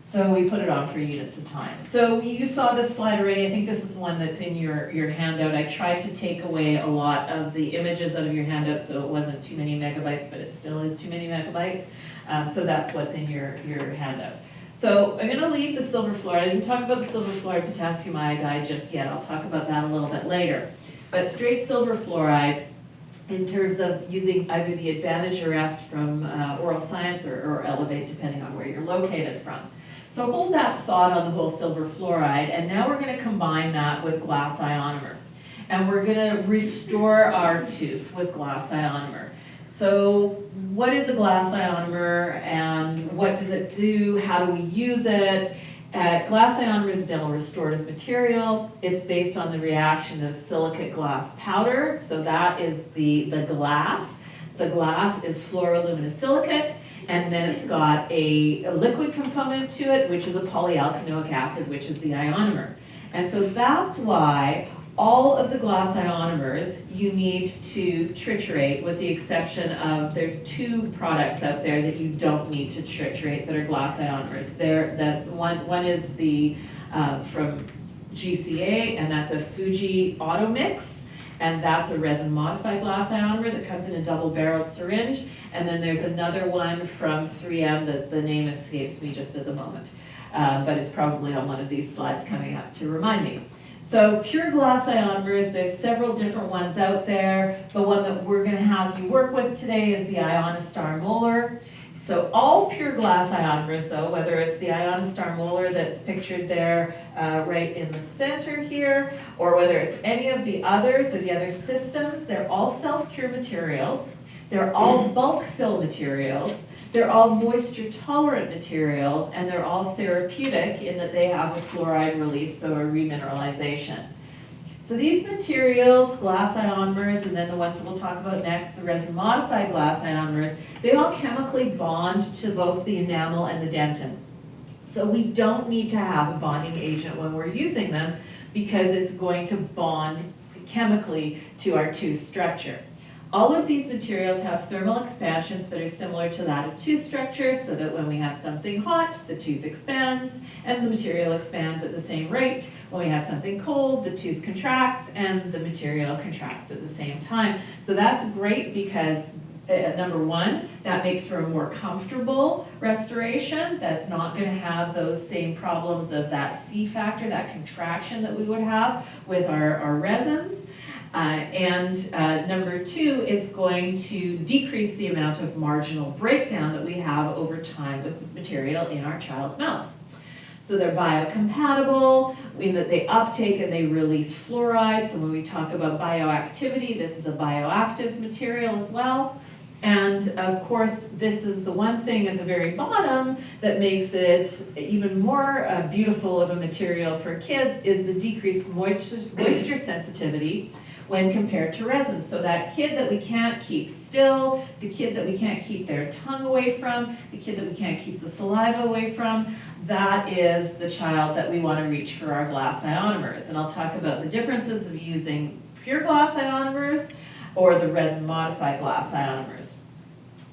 So we put it on for units of time. So you saw this slide already. I think this is the one that's in your handout. I tried to take away a lot of the images out of your handout so it wasn't too many megabytes, but it still is too many megabytes. So that's what's in your handout. So I'm going to leave the silver fluoride. I didn't talk about the silver fluoride potassium iodide just yet. I'll talk about that a little bit later. But straight silver fluoride, in terms of using either the Advantage arrest from Oral Science or Elevate, depending on where you're located from. So hold that thought on the whole silver fluoride, and now we're going to combine that with glass ionomer. And we're going to restore our tooth with glass ionomer. So what is a glass ionomer and what does it do? How do we use it? Glass ionomer is a dental restorative material. It's based on the reaction of silicate glass powder. So that is the glass. The glass is fluoroluminosilicate. And then it's got a liquid component to it, which is a polyalkanoic acid, which is the ionomer. And so that's why all of the glass ionomers you need to triturate, with the exception of there's 2 products out there that you don't need to triturate that are glass ionomers. One is the from GCA, and that's a Fuji Auto Mix. And that's a resin-modified glass ionomer that comes in a double-barreled syringe. And then there's another one from 3M that the name escapes me just at the moment. But it's probably on one of these slides coming up to remind me. So pure glass ionomers, there's several different ones out there. The one that we're going to have you work with today is the Ionostar Molar. So all pure glass ionomers, though, whether it's the Ionostar Molar that's pictured there right in the center here, or whether it's any of the others or the other systems, they're all self-cure materials. They're all bulk fill materials. They're all moisture-tolerant materials, and they're all therapeutic in that they have a fluoride release, so a remineralization. So these materials, glass ionomers, and then the ones that we'll talk about next, the resin-modified glass ionomers, they all chemically bond to both the enamel and the dentin. So we don't need to have a bonding agent when we're using them because it's going to bond chemically to our tooth structure. All of these materials have thermal expansions that are similar to that of tooth structure, so that when we have something hot, the tooth expands and the material expands at the same rate. When we have something cold, the tooth contracts and the material contracts at the same time. So that's great because number one, that makes for a more comfortable restoration that's not going to have those same problems of that C factor, that contraction that we would have with our resins. Number two, it's going to decrease the amount of marginal breakdown that we have over time with the material in our child's mouth. So they're biocompatible in that they uptake and they release fluoride. So when we talk about bioactivity, this is a bioactive material as well. And of course, this is the one thing at the very bottom that makes it even more beautiful of a material for kids is the decreased moisture sensitivity when compared to resin. So that kid that we can't keep still, the kid that we can't keep their tongue away from, the kid that we can't keep the saliva away from, that is the child that we want to reach for our glass ionomers. And I'll talk about the differences of using pure glass ionomers or the resin-modified glass ionomers.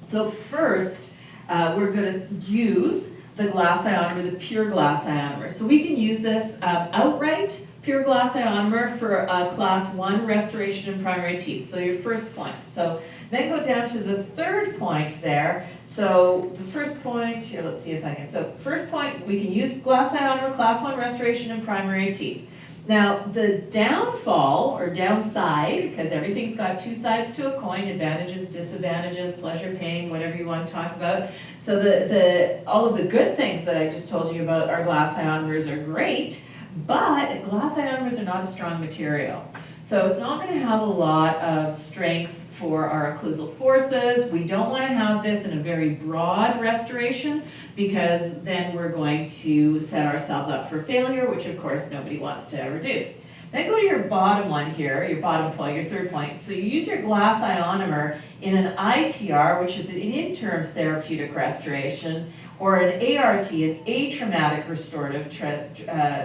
So first, we're going to use the glass ionomer, the pure glass ionomer. So we can use this outright, pure glass ionomer for a class 1 restoration in primary teeth. So your first point. So then go down to the third point there. So the first point, here, let's see if I can. So first point, we can use glass ionomer, class 1 restoration in primary teeth. Now, the downfall or downside, because everything's got two sides to a coin, advantages, disadvantages, pleasure, pain, whatever you want to talk about. So all of the good things that I just told you about our glass ionomers are great, but glass ionomers are not a strong material. So it's not going to have a lot of strength for our occlusal forces. We don't want to have this in a very broad restoration because then we're going to set ourselves up for failure, which of course nobody wants to ever do. Then go to your bottom one here, your bottom point, your third point. So you use your glass ionomer in an ITR, which is an interim therapeutic restoration, or an ART, an atraumatic restorative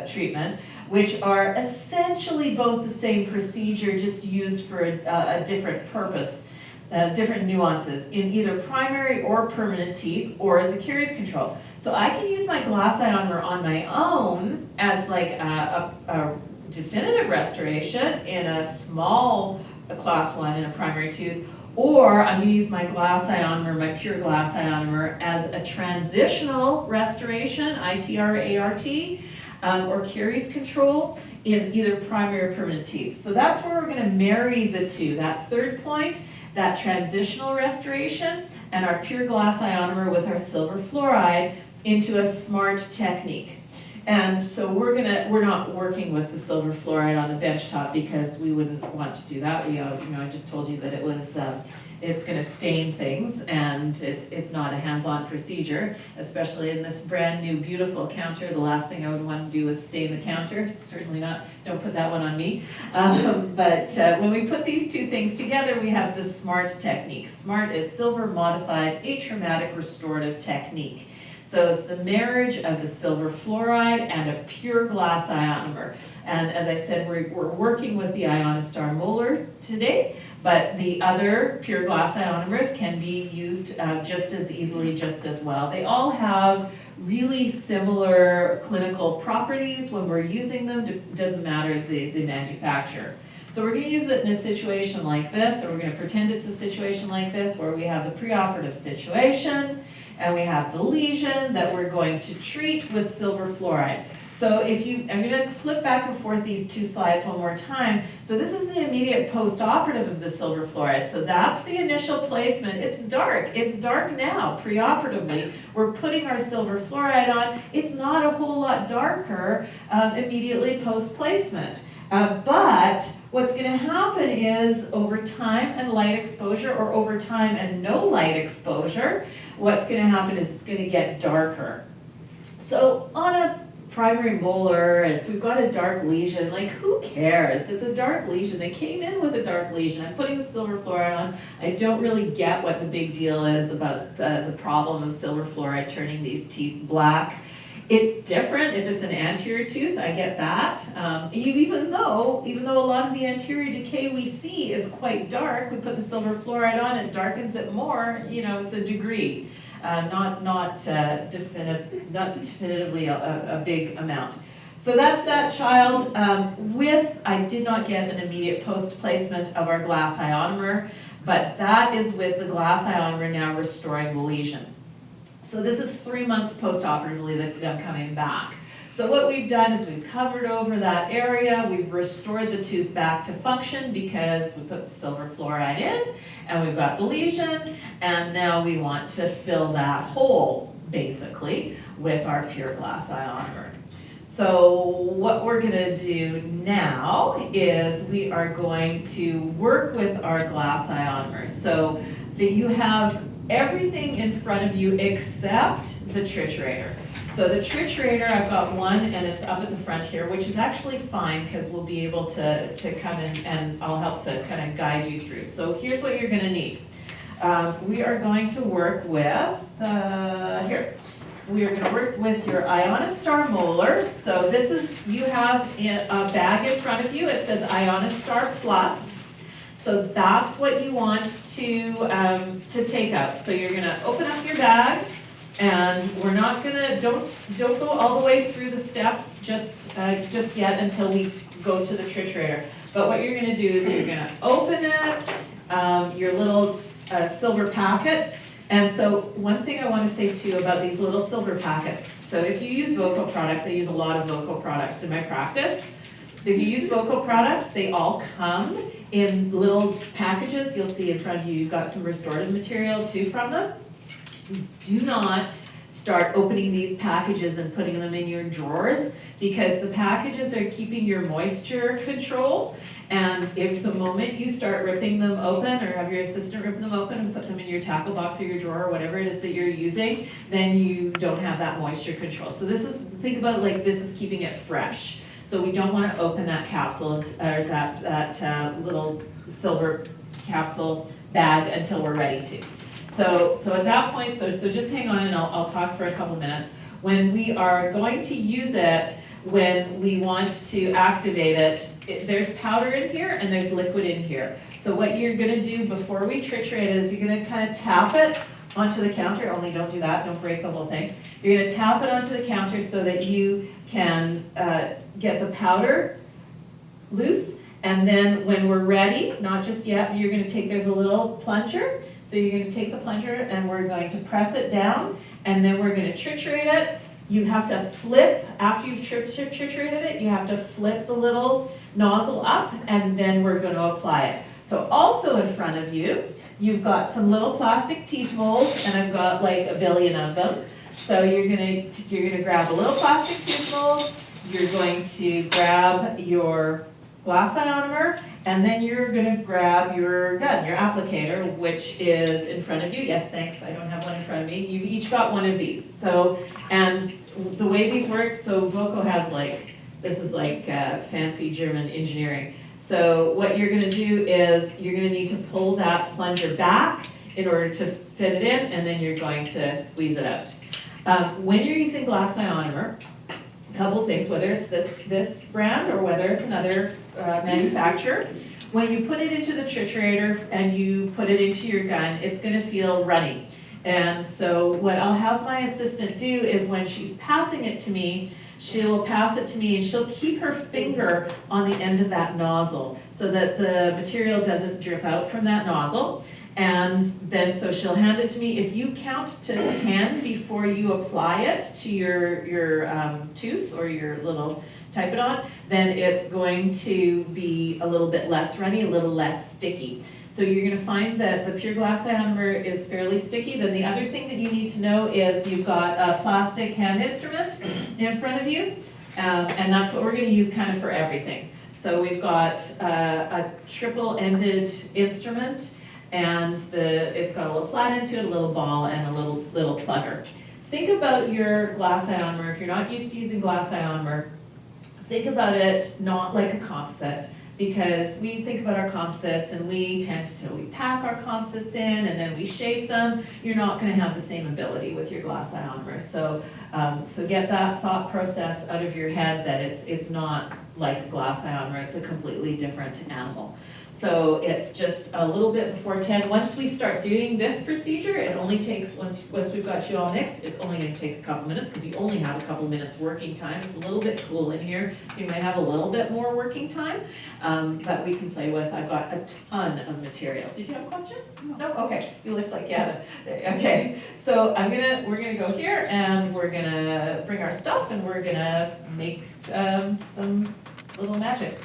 treatment, which are essentially both the same procedure, just used for a different purpose, different nuances in either primary or permanent teeth or as a caries control. So I can use my glass ionomer on my own as like a definitive restoration in a small class 1 in a primary tooth, or I'm going to use my glass ionomer, my pure glass ionomer, as a transitional restoration, ITR, ART, or caries control in either primary or permanent teeth. So that's where we're going to marry the two, that third point, that transitional restoration, and our pure glass ionomer with our silver fluoride into a smart technique. And so we're not working with the silver fluoride on the benchtop because we wouldn't want to do that. I just told you that it was, it's going to stain things, and it's not a hands-on procedure, especially in this brand new beautiful counter. The last thing I would want to do is stain the counter. Certainly not. Don't put that one on me. But when we put these two things together, we have the SMART technique. SMART is silver modified atraumatic restorative technique. So it's the marriage of the silver fluoride and a pure glass ionomer. And as I said, we're working with the Ionostar molar today, but the other pure glass ionomers can be used just as easily, just as well. They all have really similar clinical properties when we're using them. Doesn't matter the manufacturer. So we're going to use it in a situation like this, or we're going to pretend it's a situation like this, where we have the preoperative situation, and we have the lesion that we're going to treat with silver fluoride. So I'm going to flip back and forth these two slides one more time. So this is the immediate post-operative of the silver fluoride. So that's the initial placement. It's dark now, preoperatively. We're putting our silver fluoride on. It's not a whole lot darker immediately post-placement. But what's going to happen is over time and light exposure, or over time and no light exposure, what's going to happen is it's going to get darker. So on a primary molar, and if we've got a dark lesion, like who cares? It's a dark lesion. They came in with a dark lesion. I'm putting the silver fluoride on. I don't really get what the big deal is about the problem of silver fluoride turning these teeth black. It's different if it's an anterior tooth, I get that. Even though a lot of the anterior decay we see is quite dark, we put the silver fluoride on, it darkens it more, it's a degree. Not definitively a big amount. So that's that child I did not get an immediate post-placement of our glass ionomer, but that is with the glass ionomer now restoring the lesion. So this is 3 months post-operatively that them coming back. So what we've done is we've covered over that area, we've restored the tooth back to function because we put the silver fluoride in, and we've got the lesion, and now we want to fill that hole, basically, with our pure glass ionomer. So what we're gonna do now is we are going to work with our glass ionomer. So that you have everything in front of you except the triturator. So the triturator, I've got one and it's up at the front here, which is actually fine because we'll be able to come in and I'll help to kind of guide you through. So here's what you're gonna need. We are going to work with, we are gonna work with your Ionostar molar. So this is, you have a bag in front of you, it says Ionostar Plus. So that's what you want to take out. So you're gonna open up your bag, and we're not gonna, don't go all the way through the steps just yet until we go to the triturator. But what you're gonna do is you're gonna open it, your little silver packet. And so one thing I wanna say too about these little silver packets, so if you use Voco products, I use a lot of Voco products in my practice. If you use Voco products, they all come in little packages. You'll see in front of you, you've got some restorative material too from them. Do not start opening these packages and putting them in your drawers because the packages are keeping your moisture controlled. And if the moment you start ripping them open or have your assistant rip them open and put them in your tackle box or your drawer or whatever it is that you're using, then you don't have that moisture control. So this is, think about it like this is keeping it fresh. So we don't want to open that capsule or that little silver capsule bag until we're ready to. So at that point, so just hang on and I'll talk for a couple minutes. When we are going to use it, when we want to activate it, there's powder in here and there's liquid in here. So what you're gonna do before we triturate it is you're gonna kind of tap it onto the counter, only don't do that, don't break the whole thing. You're gonna tap it onto the counter so that you can get the powder loose. And then when we're ready, not just yet, you're gonna take, there's a little plunger. So you're gonna take the plunger and we're going to press it down and then we're gonna triturate it. You have to flip, after you've triturated it, you have to flip the little nozzle up and then we're gonna apply it. So also in front of you, you've got some little plastic teeth molds and I've got like a billion of them. So you're gonna grab a little plastic tooth mold, you're going to grab your glass ionomer, and then you're gonna grab your gun, your applicator, which is in front of you. Yes, thanks, I don't have one in front of me. You've each got one of these. So, and the way these work, so Voco has like, this is like fancy German engineering. So what you're gonna do is you're gonna need to pull that plunger back in order to fit it in, and then you're going to squeeze it out. When you're using glass ionomer, a couple things, whether it's this brand or whether it's another manufacturer, when you put it into the triturator and you put it into your gun, it's gonna feel runny. And so what I'll have my assistant do is when she's passing it to me, she'll pass it to me and she'll keep her finger on the end of that nozzle so that the material doesn't drip out from that nozzle. And then so she'll hand it to me. If you count to 10 before you apply it to your tooth or your little type it on, then it's going to be a little bit less runny, a little less sticky. So you're gonna find that the pure glass ionomer is fairly sticky. Then the other thing that you need to know is you've got a plastic hand instrument in front of you, and that's what we're gonna use kind of for everything. So we've got a triple-ended instrument, and it's got a little flat end to it, a little ball, and a little plugger. Think about your glass ionomer. If you're not used to using glass ionomer, think about it not like a composite. because we think about our composites and we pack our composites in and then we shape them. You're not gonna have the same ability with your glass ionomers. So get that thought process out of your head that it's not like a glass ionomer, it's a completely different animal. So it's just a little bit before 10. Once we start doing this procedure, it only takes, once we've got you all mixed, it's only gonna take a couple minutes because you only have a couple minutes working time. It's a little bit cool in here, so you might have a little bit more working time, but we can play with. I've got a ton of material. Did you have a question? No? Okay, you looked like you had a, okay. So we're gonna go here and we're gonna bring our stuff and we're gonna make some little magic.